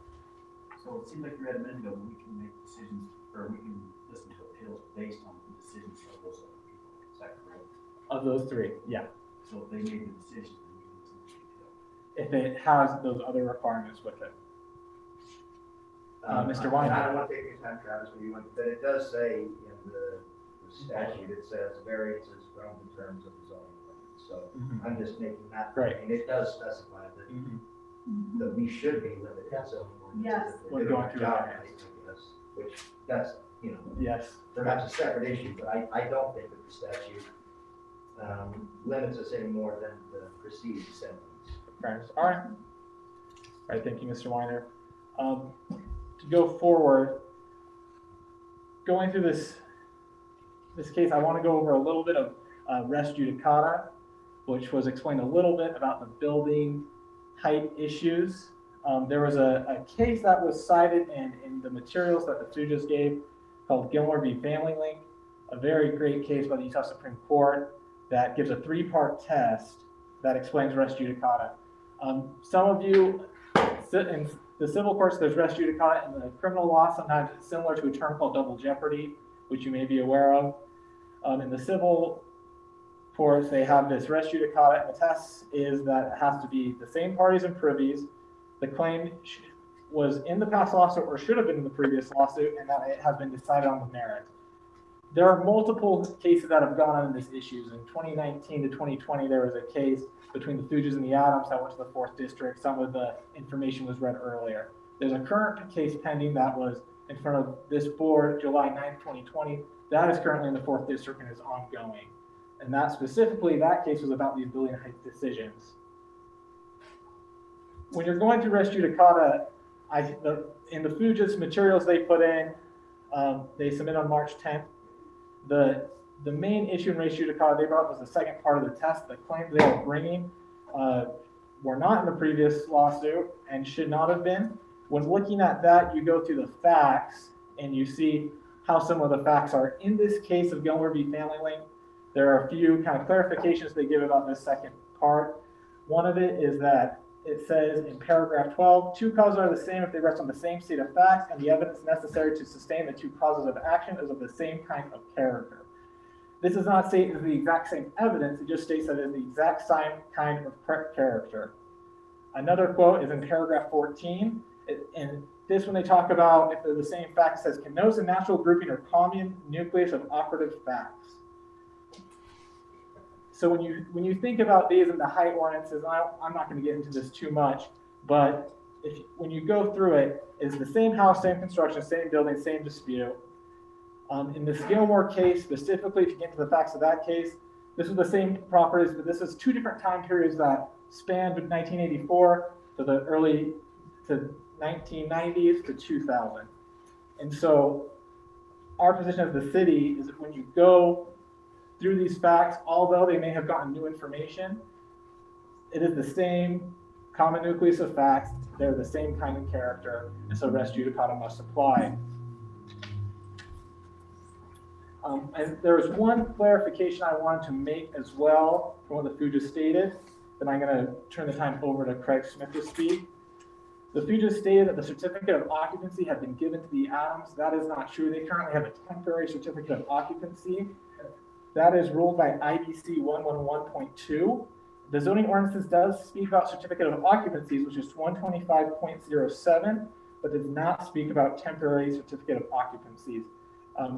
So it seems like you read a minute ago, we can make decisions, or we can listen to appeals based on the decisions of those other people. Is that correct? Of those three, yeah. So if they made the decision, then we can listen to the appeal. If it has those other requirements with it. Mr. Weiner. I don't want to take your time, Travis, but it does say in the statute, it says variances from the terms of the zoning ordinance. So I'm just making that. Right. And it does specify that we should be limited to zoning Yes. ordinances. if We're we're doing going our through job that. right, I guess, which that's, Yes. perhaps a separate issue, but I don't think that the statute limits us any more than the preceding sentence. Fairness. All right. All right. Thank you, Mr. Weiner. To go forward, going through this case, I want to go over a little bit of res judicata, which was explained a little bit about the building height issues. There was a case that was cited in the materials that the FUJIS gave called Gilmore v. Family Link, a very great case by the Utah Supreme Court that gives a three-part test that explains res judicata. Some of you, in the civil courts, there's res judicata. In the criminal law, sometimes it's similar to a term called double jeopardy, which you may be aware of. In the civil courts, they have this res judicata, and the test is that it has to be the same parties and privies. The claim was in the past lawsuit or should have been in the previous lawsuit, and that it has been decided on the merit. There are multiple cases that have gone on in this issues. In 2019 to 2020, there was a case between the Fuges and the Adams that went to the 4th District. Some of the information was read earlier. There's a current case pending that was in front of this board July 9th, 2020. That is currently in the 4th District and is ongoing. And that specifically, that case was about these building height decisions. When you're going through res judicata, in the Fuges materials they put in, they submit on March 10th. The main issue in res judicata they brought was the second part of the test. The claims they were bringing were not in the previous lawsuit and should not have been. When looking at that, you go through the facts and you see how some of the facts are. In this case of Gilmore v. Family Link, there are a few kind of clarifications they give about this second part. One of it is that it says in paragraph 12, two causes are the same if they rest on the same state of facts and the evidence necessary to sustain the two causes of action is of the same kind of character. This does not say it is the exact same evidence, it just states that it is the exact same kind of character. Another quote is in paragraph 14, and this when they talk about if they're the same facts, says connotes a natural grouping or common nucleus of operative facts. So when you think about these in the height ordinances, I'm not going to get into this too much, but when you go through it, it's the same house, same construction, same building, same dispute. In this Gilmore case, specifically, if you get into the facts of that case, this is the same properties, but this is two different time periods that spanned 1984 to the early to 1990s to 2000. And so our position as the city is that when you go through these facts, although they may have gotten new information, it is the same common nucleus of facts. They're the same kind of character, and so res judicata must apply. And there was one clarification I wanted to make as well from what the Fuges stated, then I'm going to turn the time over to Craig Smith to speak. The Fuges stated that the certificate of occupancy had been given to the Adams. That is not true. They currently have a temporary certificate of occupancy. That is ruled by IBC 111.2. The zoning ordinances does speak about certificate of occupancies, which is 125.07, but does not speak about temporary certificate of occupancies.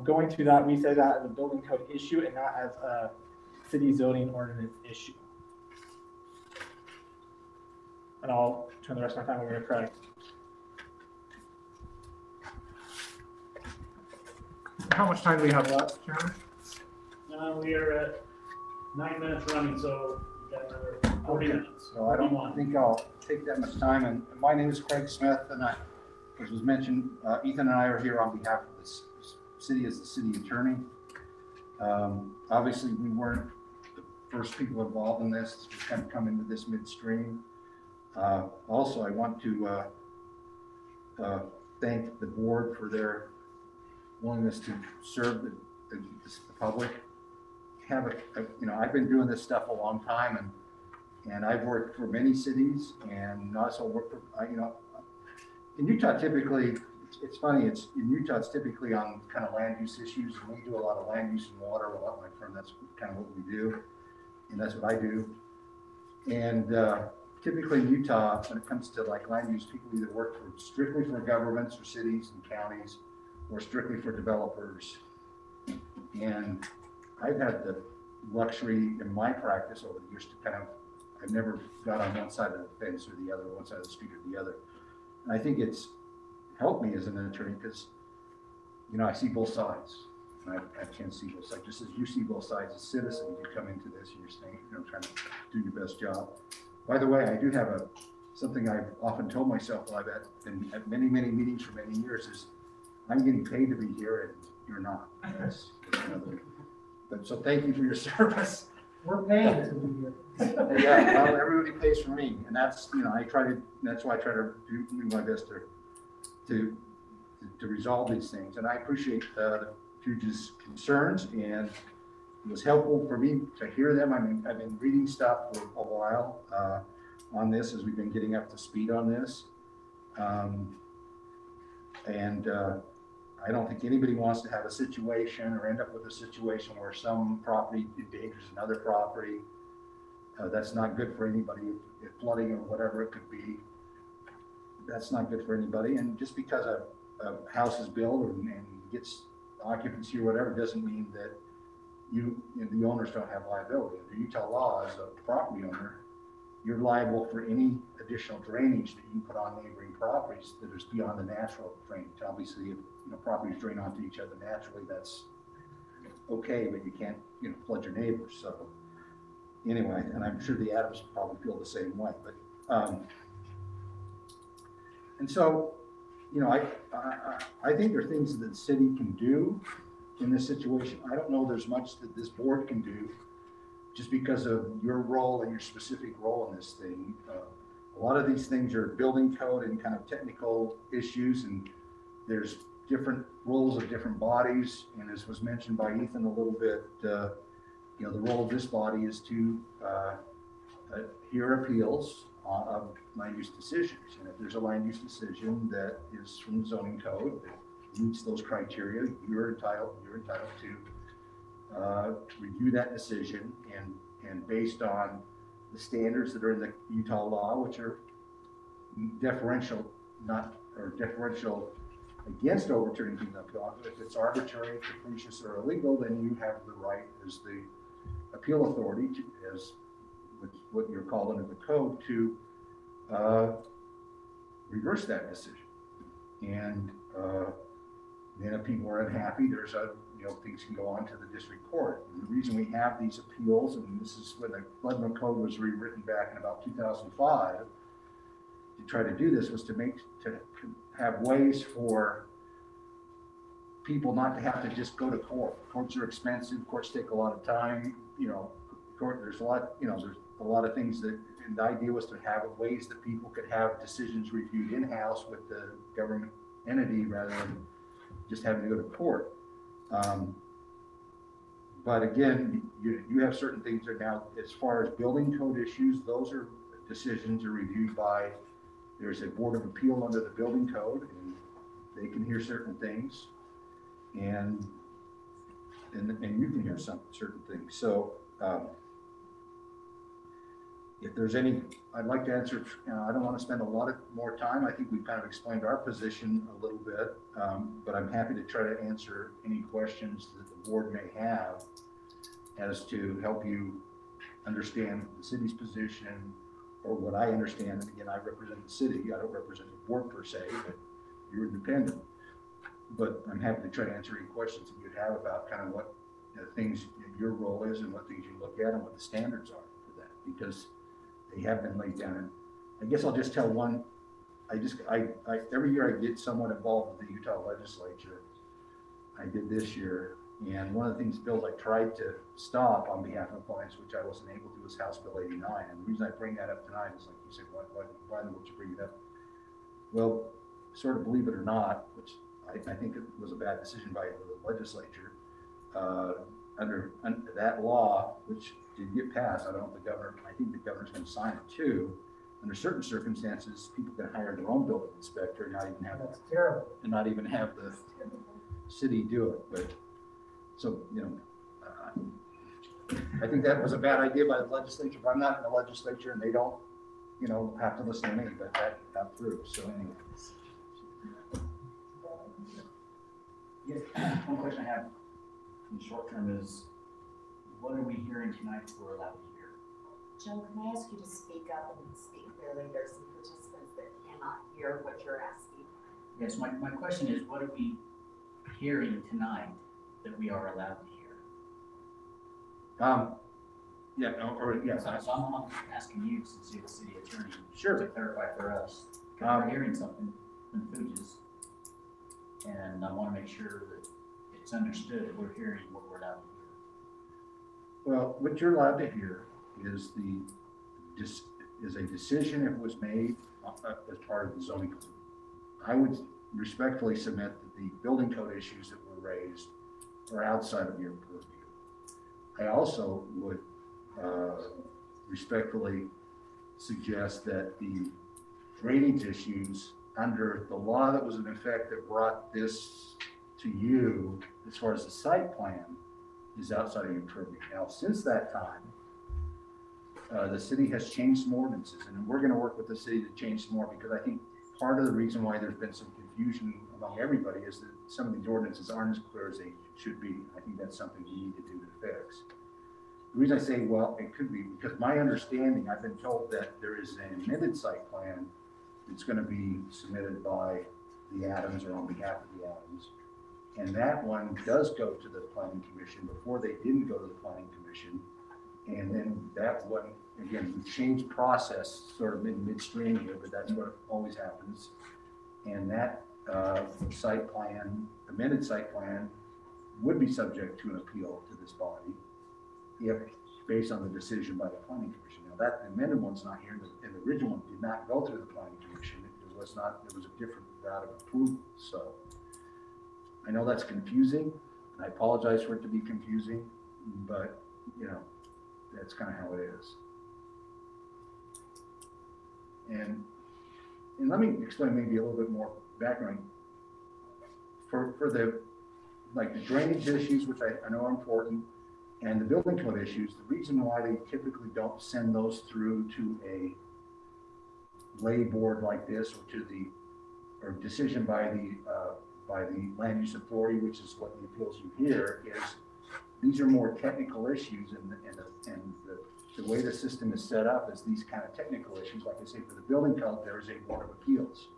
Going through that, we say that as a building code issue and not as a city zoning ordinance issue. And I'll turn the rest of my time over to Craig. How much time do we have left, Chairman? We are at 9 minutes running, so we've got another 40 minutes. So I don't think I'll take that much time. And my name is Craig Smith, and as was mentioned, Ethan and I are here on behalf of this city as the city attorney. Obviously, we weren't the first people involved in this. We kind of come into this midstream. Also, I want to thank the board for their willingness to serve the public. I've been doing this stuff a long time, and I've worked for many cities, and also worked for, in Utah typically, it's funny, in Utah it's typically on kind of land use issues, and we do a lot of land use and water, a lot, my friend, that's kind of what we do, and that's what I do. And typically in Utah, when it comes to like land use, people either work strictly for governments or cities and counties, or strictly for developers. And I've had the luxury in my practice over the years to I've never got on one side of the fence or the other, one side of the street or the other. And I think it's helped me as an attorney because, I see both sides. And I can see both sides. Just as you see both sides as citizens, you come into this and you're saying, trying to do your best job. By the way, I do have something I've often told myself while I've been at many, many meetings for many years is I'm getting paid to be here and you're not. That's another. But so thank you for your service. We're paying to be here. Yeah, well, everybody pays for me, and that's that's why I try to do my best to resolve these things. And I appreciate the Fuges' concerns, and it was helpful for me to hear them. I've been reading stuff for a while on this as we've been getting up to speed on this, and I don't think anybody wants to have a situation or end up with a situation where some property endangers another property. That's not good for anybody, if flooding or whatever it could be. That's not good for anybody, and just because a house is built and gets occupancy or whatever, doesn't mean that the owners don't have liability. Under Utah law, as a property owner, you're liable for any additional drainage that you put on neighboring properties that is beyond the natural drainage. Obviously, if properties drain onto each other naturally, that's okay, but you can't flood your neighbors. So anyway, and I'm sure the Adams probably feel the same way. But and so, I think there are things that the city can do in this situation. I don't know there's much that this board can do just because of your role and your specific role in this thing. A lot of these things are building code and kind of technical issues, and there's different roles of different bodies. And as was mentioned by Ethan a little bit, the role of this body is to hear appeals of land use decisions. And if there's a land use decision that is from the zoning code that meets those criteria, you're entitled to review that decision, and based on the standards that are in the Utah law, which are deferential against overturning the appeal. If it's arbitrary, capricious, or illegal, then you have the right as the appeal authority as what you're called under the code, to reverse that decision. And then if people are unhappy, there's things can go on to the district court. And the reason we have these appeals, and this is when the Flood Code was rewritten back in about 2005, to try to do this, was to have ways for people not to have to just go to court. Courts are expensive. Courts take a lot of time. There's a lot of things that, and the idea was to have ways that people could have decisions reviewed in-house with the government entity rather than just having to go to court. But again, you have certain things that now, as far as building code issues, those are decisions are reviewed by, there's a board of appeal under the building code, and they can hear certain things, and you can hear certain things. So if there's any, I'd like to answer. I don't want to spend a lot more time. I think we've kind of explained our position a little bit, but I'm happy to try to answer any questions that the board may have as to help you understand the city's position, or what I understand. And again, I represent the city. I don't represent the board per se, but you're independent. But I'm happy to try to answer any questions that you'd have about kind of what things your role is, and what things you look at, and what the standards are for that, because they have been laid down. And I guess I'll just tell one. Every year I get somewhat involved with the Utah legislature. I did this year, and one of the things, bills I tried to stop on behalf of clients, which I wasn't able to, was House Bill 89. And the reason I bring that up tonight is, like you said, why would you bring it up? Well, sort of believe it or not, which I think it was a bad decision by the legislature, under that law, which did get passed. I don't know if I think the governor's going to sign it too. Under certain circumstances, people can hire their own building inspector and not even have That's terrible. and not even have the city do it. But so, I think that was a bad idea by the legislature, but I'm not in the legislature, and they don't, have to listen to me, but that got through. So anyway. Yeah, one question I have in the short term is, what are we hearing tonight that we're allowed to hear? Joe, can I ask you to speak up and speak clearly? There's some participants that cannot hear what you're asking. Yes, my question is, what are we hearing tonight that we are allowed to hear? Yes. So I'm asking you, since you're the city attorney, Sure. to clarify for us, because we're hearing something from Fuges, and I want to make sure that it's understood that we're hearing what we're allowed to hear. Well, what you're allowed to hear is a decision that was made as part of the zoning code. I would respectfully submit that the building code issues that were raised are outside of your purview. I also would respectfully suggest that the drainage issues under the law that was in effect that brought this to you as far as the site plan is outside of your purview. Now, since that time, the city has changed some ordinances, and we're gonna work with the city to change some more, because I think part of the reason why there's been some confusion among everybody is that some of these ordinances aren't as clear as they should be. I think that's something we need to do to fix. The reason I say, well, it could be, because my understanding, I've been told that there is an amended site plan that's gonna be submitted by the Adams or on behalf of the Adams. And that one does go to the planning commission. Before, they didn't go to the planning commission. And then that one, again, we changed process sort of in midstream here, but that's what always happens. And that site plan, amended site plan, would be subject to an appeal to this body if based on the decision by the planning commission. Now, that amended one's not here, and the original one did not go through the planning commission. It was not, it was a different route of approval. So I know that's confusing, and I apologize for it to be confusing, but you know, that's kind of how it is. And let me explain maybe a little bit more background for the, like the drainage issues, which I know are important, and the building code issues. The reason why they typically don't send those through to a lay board like this, or to the, or decision by the land use authority, which is what the appeals you hear, is these are more technical issues, and the way the system is set up is these kind of technical issues. Like I say, for the building code, there is a board of appeals.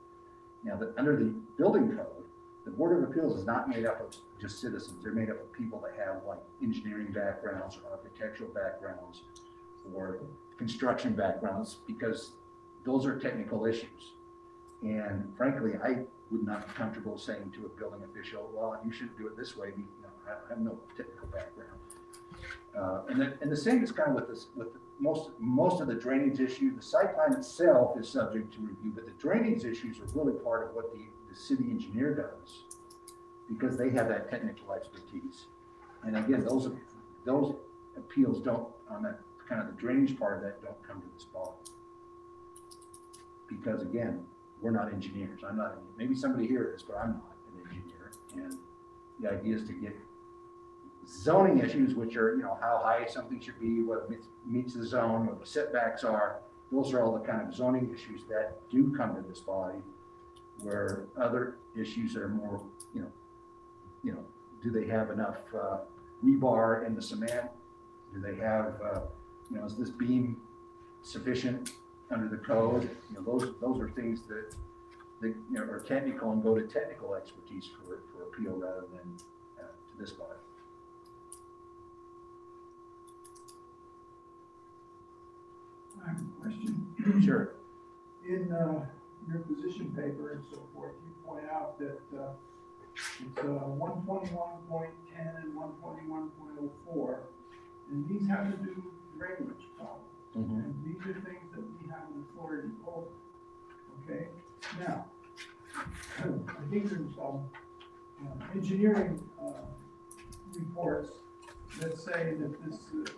Now, under the building code, the board of appeals is not made up of just citizens. They're made up of people that have like engineering backgrounds or architectural backgrounds or construction backgrounds, because those are technical issues. And frankly, I would not be comfortable saying to a building official, well, you should do it this way. You know, I have no technical background. And the same is kind of with this, with most of the drainage issue. The site plan itself is subject to review, but the drainage issues are really part of what the city engineer does, because they have that technical expertise. And again, those appeals don't, on that kind of the drainage part of that, don't come to this body. Because again, we're not engineers. I'm not, maybe somebody here is, but I'm not an engineer. And the idea is to get zoning issues, which are, you know, how high something should be, what meets the zone, what the setbacks are. Those are all the kind of zoning issues that do come to this body, where other issues are more, you know, do they have enough rebar in the cement? Do they have, you know, is this beam sufficient under the code? You know, those are things that you know, are technical and go to technical expertise for appeal rather than to this body. I have a question. Sure. In your position paper and so forth, you point out that it's 121.10 and 121.04, and these have to do with drainage problems. Mm-hmm. And these are things that we have an authority over. Okay? Now, I think there's engineering reports that say that this is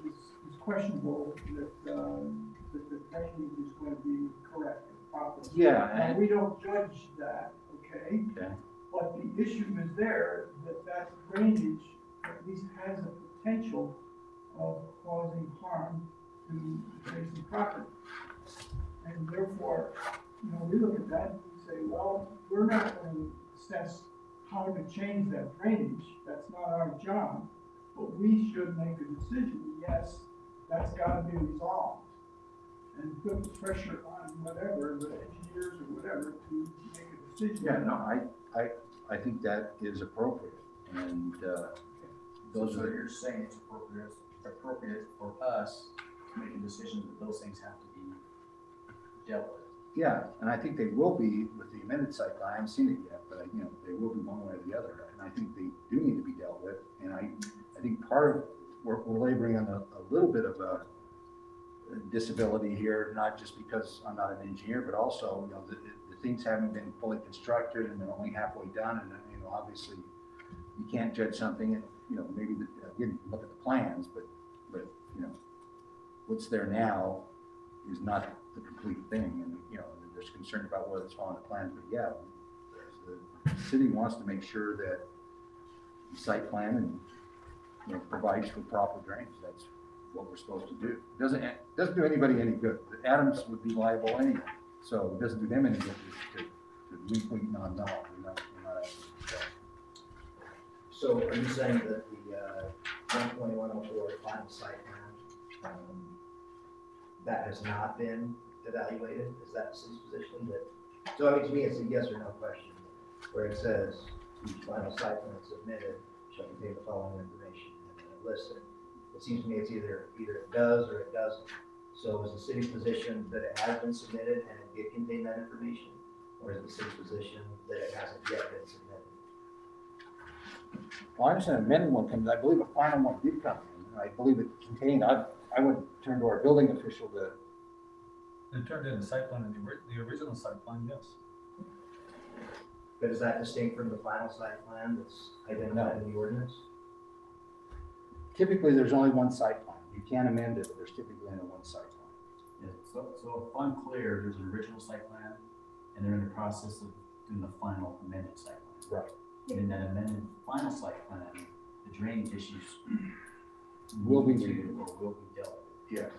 questionable, that the drainage is going to be correct and proper. Yeah. And we don't judge that, okay? Okay. But the issue is there that drainage at least has a potential of causing harm to adjacent property. And therefore, you know, we look at that and we say, well, we're not going to assess how to change that drainage. That's not our job. But we should make a decision. Yes, that's got to be resolved. And put the pressure on whatever, the engineers or whatever, to make a decision. Yeah, no, I think that is appropriate. And those So are, you're saying it's appropriate for us to make a decision that those things have to be dealt with. yeah, and I think they will be with the amended site plan. I haven't seen it yet, but you know, they will be one way or the other. And I think they do need to be dealt with. And I think part of, we're laboring on a little bit of a disability here, not just because I'm not an engineer, but also, you know, the things haven't been fully constructed and they're only halfway done. And, you know, obviously you can't judge something, you know, maybe again, look at the plans, but, you know, what's there now is not the complete thing. And, you know, there's concern about whether it's following the plans, but yeah, the city wants to make sure that site plan and, you know, provides for proper drainage. That's what we're supposed to do. Doesn't do anybody any good. The Adams would be liable anyway, so it doesn't do them any good to week non-knowledge. We're not asking for that. So are you saying that the 12104 final site plan, that has not been evaluated? Is that the city's position? That, so I mean, to me, it's a yes or no question, where it says each final site plan submitted shall contain the following information and then it lists it. It seems to me it's either it does or it doesn't. So is the city's position that it has been submitted and it did contain that information? Or is the city's position that it hasn't yet been submitted? Well, I understand amendment one comes, I believe a final one did come in. I believe it contained, I would turn to our building official to, It turned in the site plan, the original site plan, yes. But is that distinct from the final site plan that's identified in the ordinance? typically there's only one site plan. You can't amend it, but there's typically only one site plan. Yeah, so if I'm clear, there's an original site plan, and they're in the process of doing the final amended site plan. Right. And in that amended final site plan, the drainage issues Will be need to, reviewed. or will be dealt with. Yes,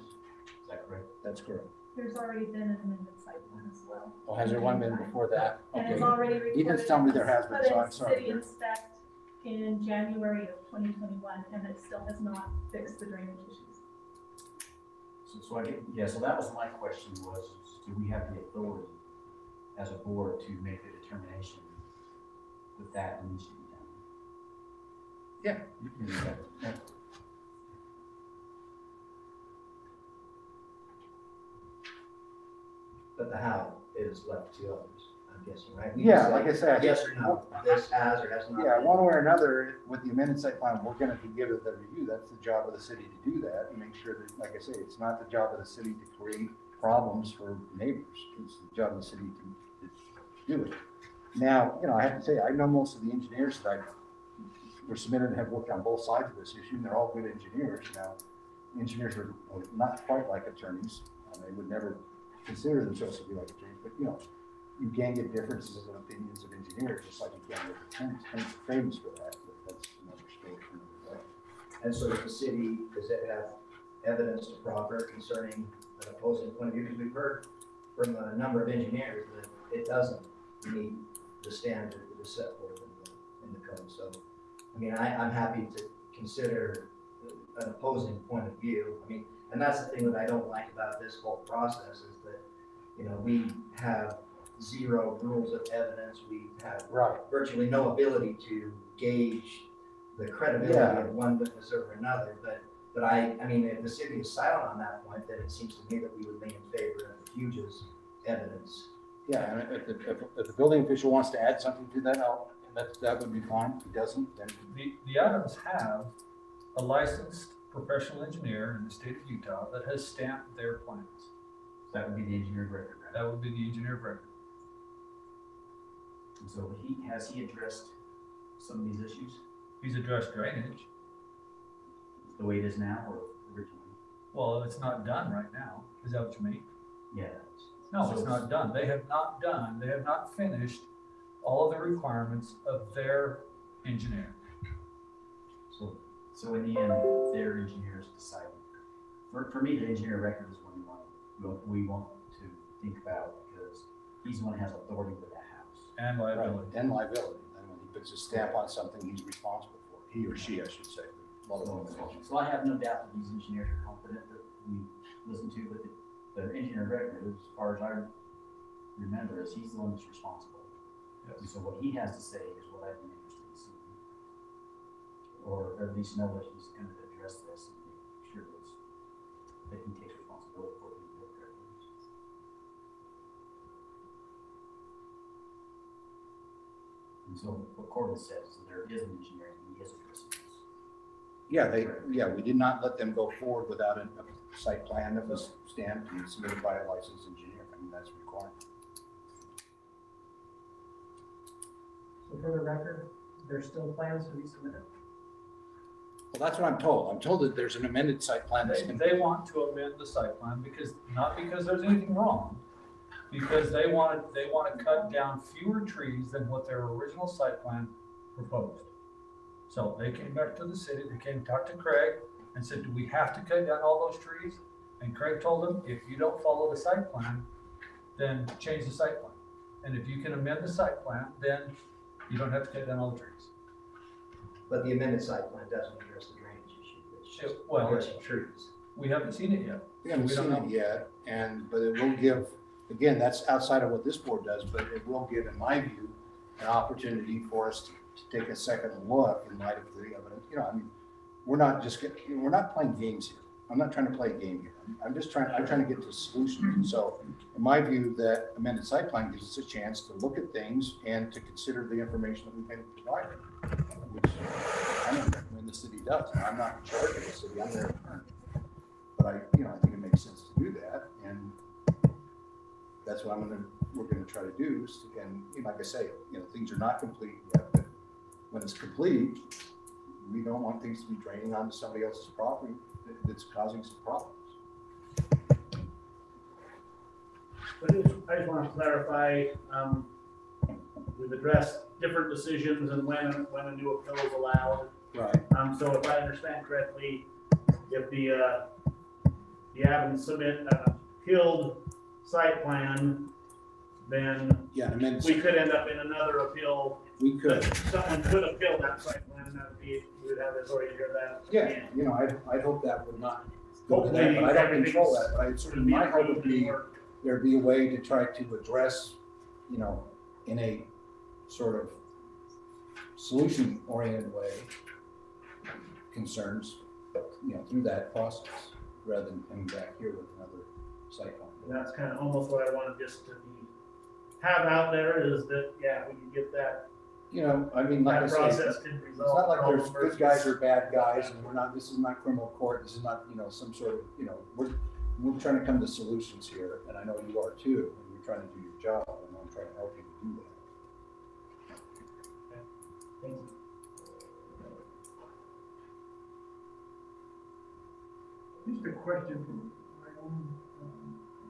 Is that correct? that's correct. There's already been an amended site plan as well. Oh, has there one been before that? And it's Okay. already recorded. He didn't tell me there has been, But so I'm it's sorry. city inspect in January of 2021, and it still has not fixed the drainage issues. So I get, yeah, so that was my question was, do we have the authority as a board to make the determination that that needs to be done? Yeah, you can do that. But the how is left to others, I'm guessing, right? We Yeah, can like I say said. yes or no, this has or has not. Yeah, been. one way or another, with the amended site plan, we're gonna give it the review. That's the job of the city to do that and make sure that, like I say, it's not the job of the city to create problems for neighbors. It's the job of the city to do it. Now, you know, I have to say, I know most of the engineers that were submitted and have worked on both sides of this issue, and they're all good engineers. Now, engineers are not quite like attorneys. They would never consider themselves to be like attorneys, but you know, you can get differences in opinions of engineers, just like you can with attorneys. Attorneys are famous for that, but that's another story for another day. And so does the city, does it have evidence to proffer concerning an opposing point of view? Because we've heard from a number of engineers that it doesn't meet the standard that is set forth in the code. So, I mean, I'm happy to consider an opposing point of view. I mean, and that's the thing that I don't like about this whole process is that, you know, we have zero rules of evidence. We have Right. virtually no ability to gauge the credibility Yeah. of one witness over another. But I mean, if the city is silent on that point, then it seems to me that we would be in favor of Huge's evidence. Yeah, and if the building official wants to add something to that, that would be fine. If he doesn't, then The Adams have a licensed professional engineer in the state of Utah that has stamped their plans. That would be the engineer of record, right? That would be the engineer of record. And so has he addressed some of these issues He's addressed drainage. the way it is now or originally? Well, it's not done right now. Is that what you mean? Yeah. No, So it's not done. They have not finished all of the requirements of their engineer. So in the end, their engineers decide. For me, the engineer of record is one we want to think about because he's the one who has authority with that house. And liability. and liability. And when he puts a stamp on something, he's responsible for it. He or she, I should say. So I have no doubt that these engineers are confident that we listen to, but the engineer of record, as far as I remember, is he's the one that's responsible. Yes. And so what he has to say is what I'd be interested in seeing. Or at least know that he's going to address this and make sure that he takes responsibility for what he did correctly. And so what Corbin says is that there is an engineer and he is addressing this. Yeah, we did not let them go forward without a site plan that was stamped and submitted by a licensed engineer. I mean, that's required. So for the record, there's still plans to be submitted. Well, that's what I'm told. I'm told that there's an amended site plan that's been. They want to amend the site plan because, not because there's anything wrong, because they want to cut down fewer trees than what their original site plan proposed. So they came back to the city, they came talk to Craig and said, do we have to cut down all those trees? And Craig told them, if you don't follow the site plan, then change the site plan. And if you can amend the site plan, then you don't have to cut down all the trees. But the amended site plan doesn't address the drainage issue, it's just Well, addressing trees. we haven't seen it yet. We haven't We don't seen it know. yet, but it will give, again, that's outside of what this board does, but it will give, in my view, an opportunity for us to take a second look in light of the evidence. You know, I mean, we're not playing games here. I'm not trying to play a game here. I'm trying to get to solutions. And so, in my view, that amended site plan gives us a chance to look at things and to consider the information that we've been provided, which I don't recommend the city does. Now, I'm not in charge of the city, I'm their attorney. But I think it makes sense to do that, and that's what we're gonna try to do. And like I say, things are not complete yet, but when it's complete, we don't want things to be draining onto somebody else's property that's causing some problems. But I just want to clarify, we've addressed different decisions and when a new appeal is allowed. Right. So if I understand correctly, if you haven't submit an appealed site plan, then Yeah, amended. we could end up in another appeal. We could. Someone could appeal that site plan, and that would be, we would have the authority to hear that. Yeah, I'd hope that would not go to that, Hopefully, but I don't everything's control that. But I certainly, my hope would be Or- there'd be a way to try to address, in a sort of solution-oriented way, concerns, through that process, rather than coming back here with another site plan. And that's kind of almost what I wanted just to have out there is that, yeah, we can get that, I mean, like I that say, process can it's resolve. not like there's problems good guys versus- or bad guys, and this is not criminal court, this is not, some sort of, we're trying to come to solutions here, and I know you are too, and you're trying to do your job, and I'm trying to help you to do that. Thank you. Just a question from my own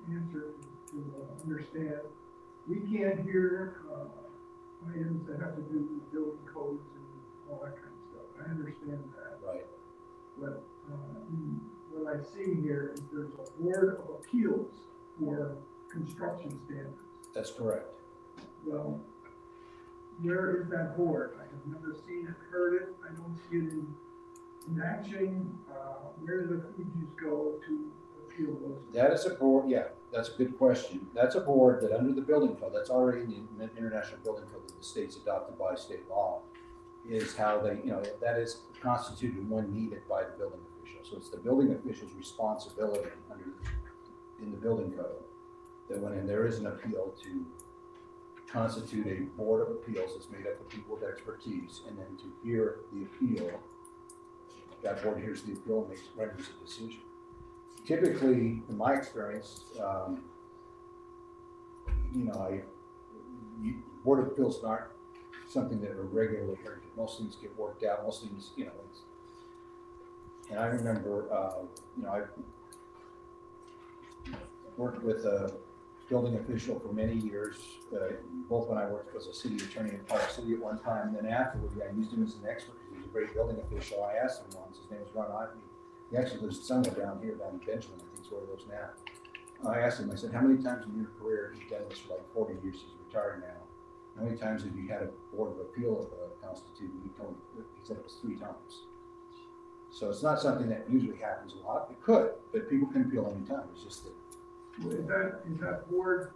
answer to understand. We can't hear items that have to do with building codes and all that kind of stuff. I understand that. Right. But what I see here is there's a board of appeals for construction standards. That's correct. Well, where is that board? I have never seen it, heard it. I don't see it in action. Where do the Fuji's go to appeal those? That is a board, yeah, that's a good question. That's a board that under the building code, that's already in the international building code that the state's adopted by state law, is how they, that is constituted when needed by the building official. So it's the building official's responsibility in the building code that when there is an appeal to constitute a board of appeals that's made up of people with expertise, and then to hear the appeal, that board hears the appeal and renders a decision. Typically, in my experience, board of appeals aren't something that are regularly heard. Most things get worked out. Most things, and I remember, I worked with a building official for many years, both when I worked as a city attorney in Park City at one time, and then afterward, I used him as an expert because he was a great building official. I asked him once, his name was Ron Ivey. He actually lives somewhere down here, down in Benjamin, I think is where he lives now. I asked him, I said, how many times in your career, he's done this for like 40 years, he's retired now. How many times have you had a board of appeal constituted? He said it was 3 times. So it's not something that usually happens a lot. It could, but people can appeal anytime. It's just that. Is that board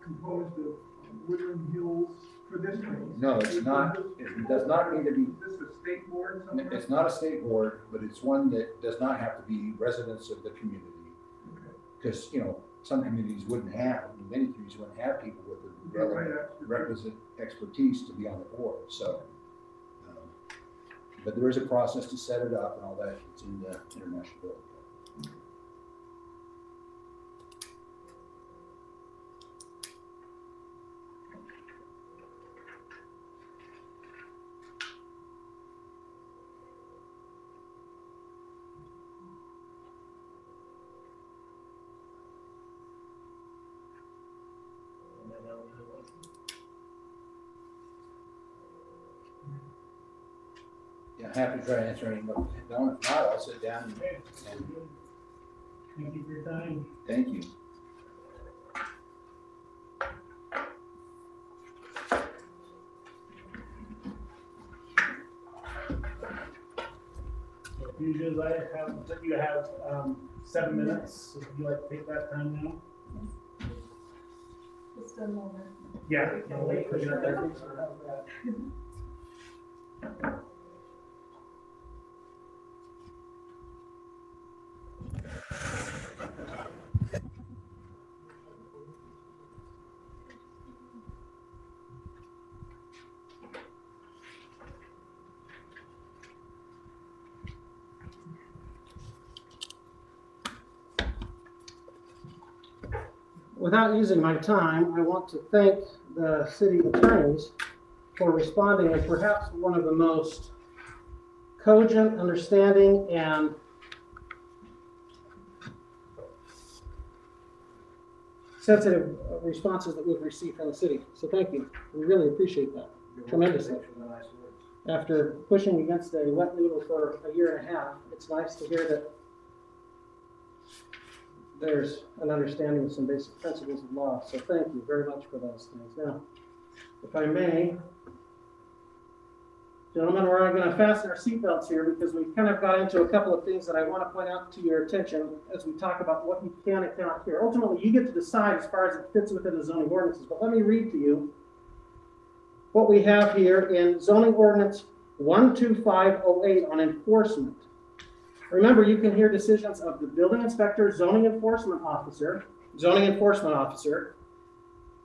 composed of Woodland Hills for this case? No, it's not. It does not need to be. Is this a state board somewhere? It's not a state board, but it's one that does not have to be residents of the community. Because, some communities wouldn't have, many communities wouldn't have people with the requisite expertise to be on the board. So, but there is a process to set it up and all that. It's in the international building code. happy to try to answer any more. If not, I'll sit down and Thank you for your time. thank you. Usually you have 7 minutes. Would you like to take that time now? Just a moment. Yeah. I'll wait for your records. Without using my time, I want to thank the city attorneys for responding in perhaps one of the most cogent, understanding, and sensitive responses that we've received from the city. So thank you. We really appreciate that tremendously. After pushing against a wet noodle for a year and a half, it's nice to hear that there's an understanding of some basic principles of law. So thank you very much for those things. Now, if I may, gentlemen, we're going to fasten our seatbelts here because we kind of got into a couple of things that I want to point out to your attention as we talk about what you can and cannot hear. Ultimately, you get to decide as far as it fits within the zoning ordinances, but let me read to you what we have here in zoning ordinance 12508 on enforcement. Remember, you can hear decisions of the building inspector, zoning enforcement officer,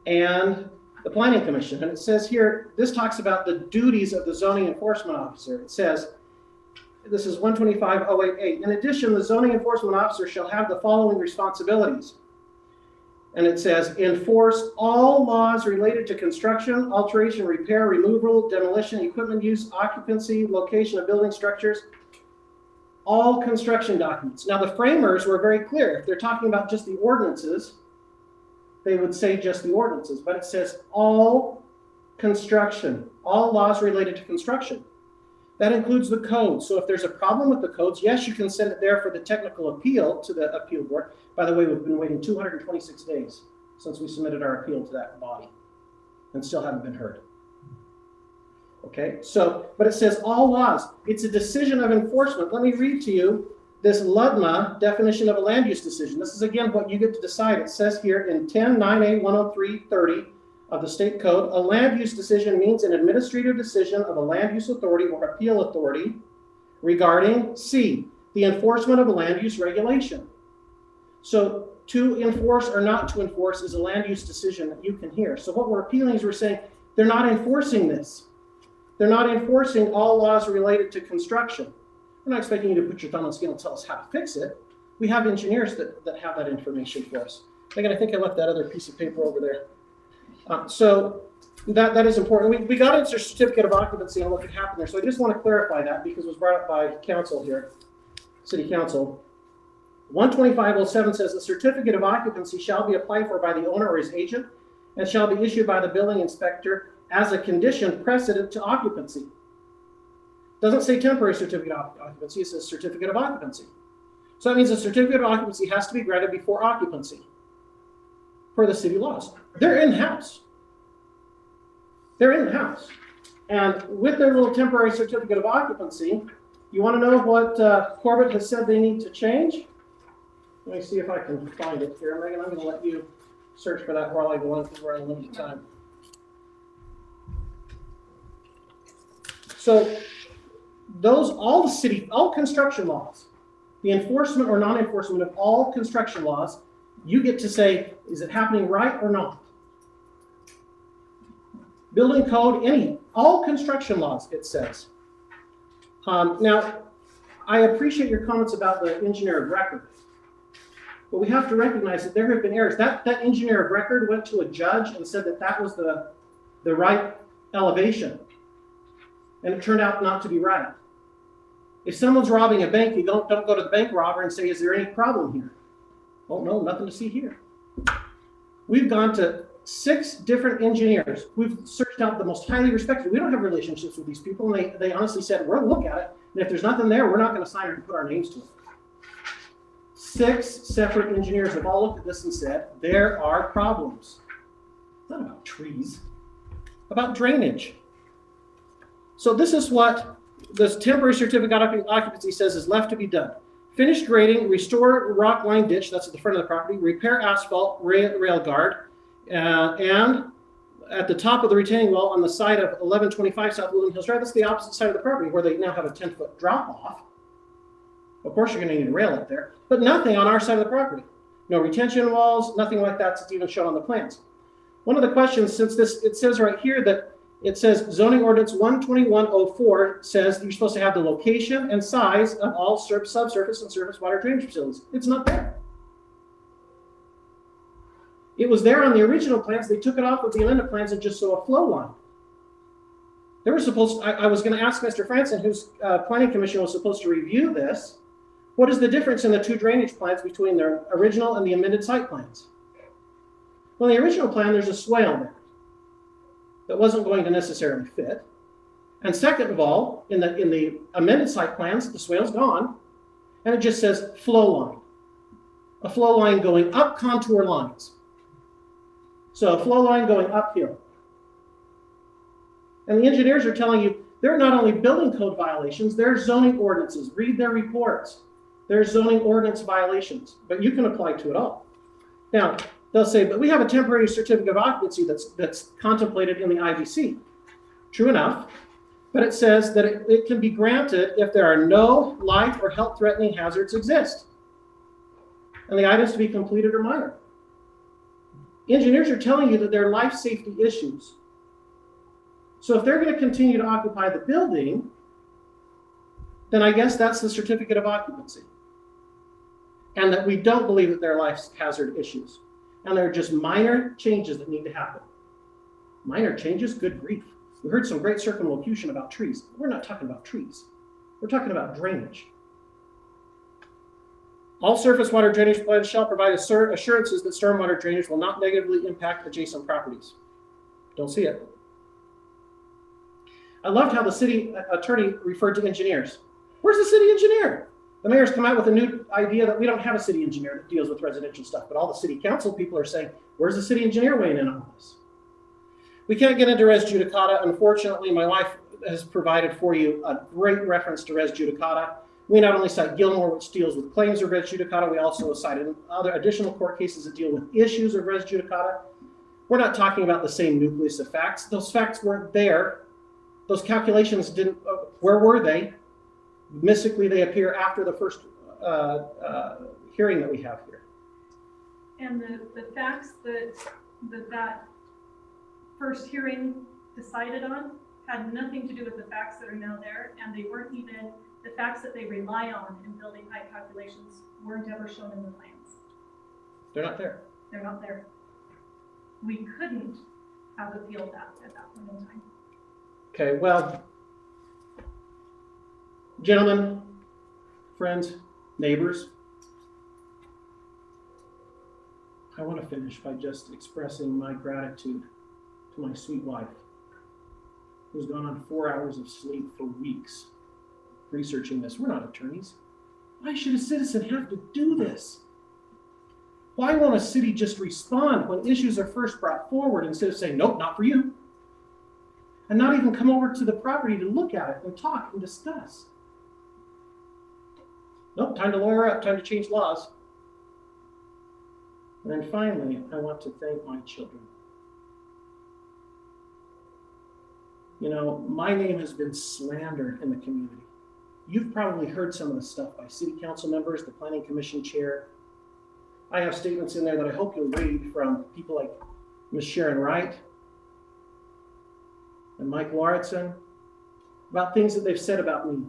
and the planning commission. And it says here, this talks about the duties of the zoning enforcement officer. It says, this is 125.088. In addition, the zoning enforcement officer shall have the following responsibilities. And it says, enforce all laws related to construction, alteration, repair, removal, demolition, equipment use, occupancy, location of building structures, all construction documents. Now, the framers were very clear. If they're talking about just the ordinances, they would say just the ordinances, but it says all construction, all laws related to construction. That includes the codes. So if there's a problem with the codes, yes, you can send it there for the technical appeal to the appeal board. By the way, we've been waiting 226 days since we submitted our appeal to that body and still haven't been heard. Okay, so, but it says all laws. It's a decision of enforcement. Let me read to you this LUDMA definition of a land use decision. This is again what you get to decide. It says here in 10-9A-103-30 of the state code, a land use decision means an administrative decision of a land use authority or appeal authority regarding C, the enforcement of a land use regulation. So to enforce or not to enforce is a land use decision that you can hear. So what we're appealing is we're saying they're not enforcing this. They're not enforcing all laws related to construction. We're not expecting you to put your thumb on the scale and tell us how to fix it. We have engineers that have that information for us. Again, I think I left that other piece of paper over there. So that is important. We got into a certificate of occupancy and what could happen there. So I just want to clarify that because it was brought up by council here, city council. 12507 says the certificate of occupancy shall be applied for by the owner or his agent and shall be issued by the building inspector as a condition precedent to occupancy. Doesn't say temporary certificate of occupancy, it says certificate of occupancy. So that means a certificate of occupancy has to be granted before occupancy per the city laws. They're in-house. They're in-house. And with their little temporary certificate of occupancy, you want to know what Corbett has said they need to change? Let me see if I can find it here. Megan, I'm going to let you search for that while I go on because we're on a limited time. So all construction laws, the enforcement or non-enforcement of all construction laws, you get to say, is it happening right or not? Building code, all construction laws, it says. Now, I appreciate your comments about the engineer of record, but we have to recognize that there have been errors. That engineer of record went to a judge and said that was the right elevation, and it turned out not to be right. If someone's robbing a bank, you don't go to the bank robber and say, is there any problem here? Oh, no, nothing to see here. We've gone to 6 different engineers. We've searched out the most highly respected. We don't have relationships with these people, and they honestly said, we'll look at it, and if there's nothing there, we're not gonna sign it and put our names to it. 6 separate engineers have all looked at this and said, there are problems. It's not about trees, about drainage. So this is what this temporary certificate of occupancy says is left to be done. Finish grading, restore rock line ditch, that's at the front of the property, repair asphalt, rail guard, and at the top of the retaining wall on the side of 1125 South Woodland Hills Drive, that's the opposite side of the property where they now have a 10-foot drop off. Of course, you're gonna need a rail up there, but nothing on our side of the property. No retention walls, nothing like that's even shown on the plans. One of the questions, since it says right here that it says zoning ordinance 12104 says that you're supposed to have the location and size of all subsurface and surface water drainage facilities. It's not there. It was there on the original plans. They took it off of the amendment plans and just saw a flow line. They were supposed, I was going to ask Mr. Franson, whose planning commission was supposed to review this, what is the difference in the 2 drainage plans between their original and the amended site plans? Well, in the original plan, there's a swale there that wasn't going to necessarily fit. And second of all, in the amended site plans, the swale's gone, and it just says flow line. A flow line going up contour lines. So a flow line going uphill. And the engineers are telling you, they're not only building code violations, they're zoning ordinances. Read their reports. There's zoning ordinance violations, but you can apply to it all. Now, they'll say, but we have a temporary certificate of occupancy that's contemplated in the IBC. True enough, but it says that it can be granted if there are no life or health threatening hazards exist. And the items to be completed are minor. Engineers are telling you that there are life safety issues. So if they're going to continue to occupy the building, then I guess that's the certificate of occupancy. And that we don't believe that there are life hazard issues. And there are just minor changes that need to happen. Minor changes, good grief. We heard some great circumlocution about trees. We're not talking about trees. We're talking about drainage. All surface water drainage plans shall provide assurances that stormwater drainage will not negatively impact adjacent properties. Don't see it. I loved how the city attorney referred to engineers. Where's the city engineer? The mayor's come out with a new idea that we don't have a city engineer that deals with residential stuff, but all the city council people are saying, where's the city engineer weighing in on this? We can't get into res judicata. Unfortunately, my wife has provided for you a great reference to res judicata. We not only cite Gilmore, which deals with claims of res judicata, we also cited other additional court cases that deal with issues of res judicata. We're not talking about the same nucleus of facts. Those facts weren't there. Those calculations didn't, where were they? Mystically, they appear after the first hearing that we have here. And the facts that first hearing decided on had nothing to do with the facts that are now there, and they weren't even, the facts that they rely on in building height calculations weren't ever shown in the plans. They're not there. They're not there. We couldn't have appealed that at that point in time. Okay, well, gentlemen, friends, neighbors, I want to finish by just expressing my gratitude to my sweet wife, who's gone on 4 hours of sleep for weeks researching this. We're not attorneys. Why should a citizen have to do this? Why won't a city just respond when issues are first brought forward instead of saying, nope, not for you? And not even come over to the property to look at it and talk and discuss. Nope, time to lawyer up, time to change laws. And then finally, I want to thank my children. You know, my name has been slandered in the community. You've probably heard some of the stuff by city council members, the planning commission chair. I have statements in there that I hope you'll read from people like Ms. Sharon Wright and Mike Lauritsen about things that they've said about me.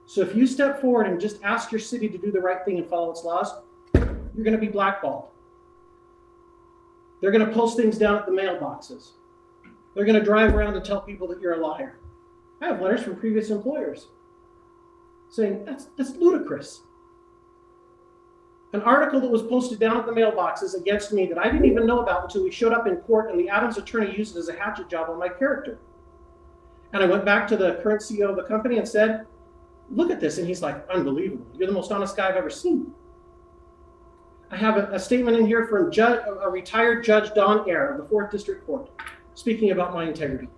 So if you step forward and just ask your city to do the right thing and follow its laws, you're going to be blackballed. They're going to post things down at the mailboxes. They're going to drive around and tell people that you're a liar. I have letters from previous employers saying that's ludicrous. An article that was posted down at the mailboxes against me that I didn't even know about until we showed up in court and the Adams attorney used it as a hatchet job on my character. And I went back to the current CEO of the company and said, look at this. And he's like, unbelievable. You're the most honest guy I've ever seen. I have a statement in here from a retired Judge Don Eyre of the 4th District Court, speaking about my integrity.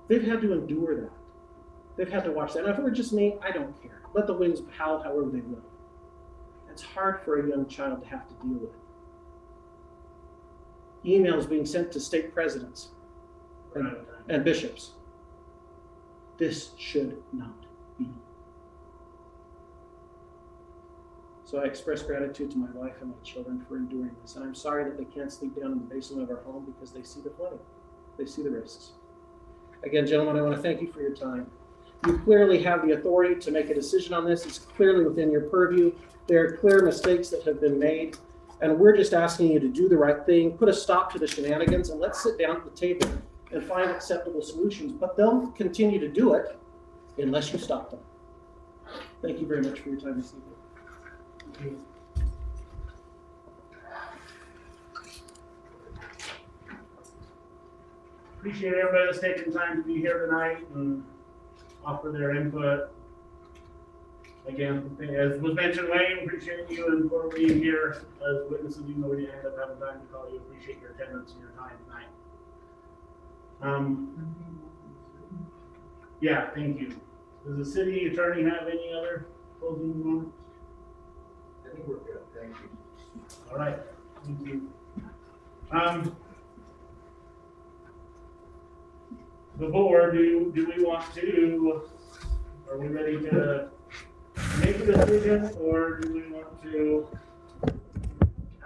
They've had to endure that. They've had to watch that. And if it were just me, I don't care. Let the winds howl however they will. It's hard for a young child to have to deal with. Emails being sent to state presidents and bishops. This should not be. So I express gratitude to my wife and my children for enduring this. And I'm sorry that they can't sleep down in the basement of our home because they see the flooding. They see the risks. Again, gentlemen, I want to thank you for your time. You clearly have the authority to make a decision on this. It's clearly within your purview. There are clear mistakes that have been made. And we're just asking you to do the right thing, put a stop to the shenanigans, and let's sit down at the table and find acceptable solutions. But they'll continue to do it unless you stop them. Thank you very much for your time this evening. Thank you. Appreciate everybody that's taking time to be here tonight and offer their input. Again, as was mentioned, Wayne, appreciate you and for being here as witnesses, even though we didn't end up having time to call you. Appreciate your attendance and your time tonight. Yeah, thank you. Does the city attorney have any other closing remarks? I think we're good, thank you. All right, thank you. The board, do we want to, are we ready to make a decision, or do we want to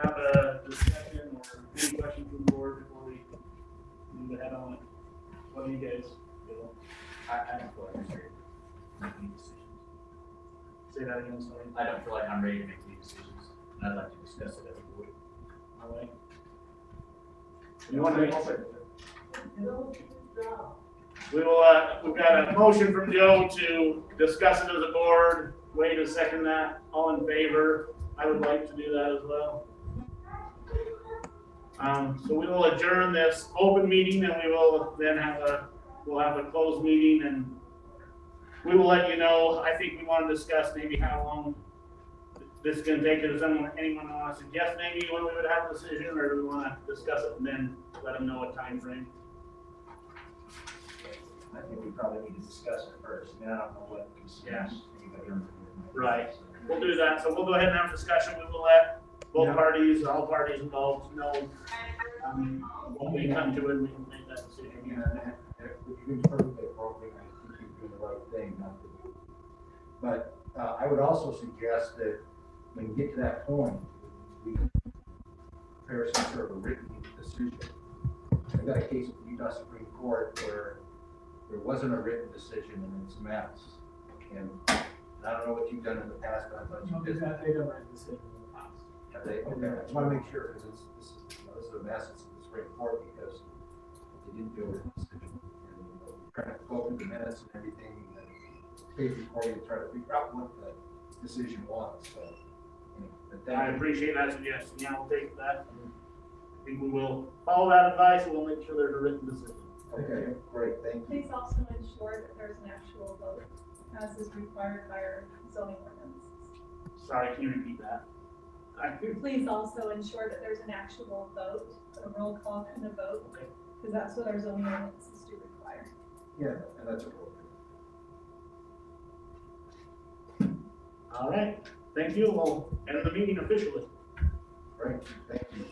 have a discussion or any questions from the board before we move ahead on it? What do you guys feel? I don't feel like I'm ready to make any decisions. Say that again, sorry. I don't feel like I'm ready to make any decisions, and I'd like to discuss it as a board. All right. You want to make a We will, we've got a motion from Joe to discuss it as a board. Wade to second that. All in favor? I would like to do that as well. So we will adjourn this open meeting and we will then we'll have a closed meeting and we will let you know. I think we want to discuss maybe how long this is going to take. Does anyone want to suggest maybe when we would have a decision, or do we want to discuss it and then let them know a time frame? I think we probably need to discuss it first. I mean, I don't know what concerns anybody on the board might Right. have, so. We'll do that. So we'll go ahead and have a discussion. We will let both parties, all parties involved know when we come to it, we can make that decision. If you can perfectly appropriate, I think you're doing the right thing, not to do. But I would also suggest that when you get to that point, we prepare some sort of a written decision. I've got a case at the Utah Supreme Court where there wasn't a written decision and it's a mess. And I don't know what you've done in the past, but I thought you did. They don't write decisions in the past. Have they? Okay, I just want to make sure, because this is a mess, it's the Supreme Court, because they didn't do a written decision. And we're trying to go through the minutes and everything, and page recording to try to figure out what the decision was, so. But I then, appreciate that suggestion. Yeah, we'll take that. I think we will follow that advice and we'll make sure there's a written decision. okay, great, thank you. Please also ensure that there's an actual vote, as is required by our zoning ordinances. Sorry, can you repeat that? Please also ensure that there's an actual vote, a roll call kind of vote, Okay. because that's what our zoning ordinances do require. Yeah, and that's appropriate. All right. Thank you. We'll end the meeting officially. Great, thank you.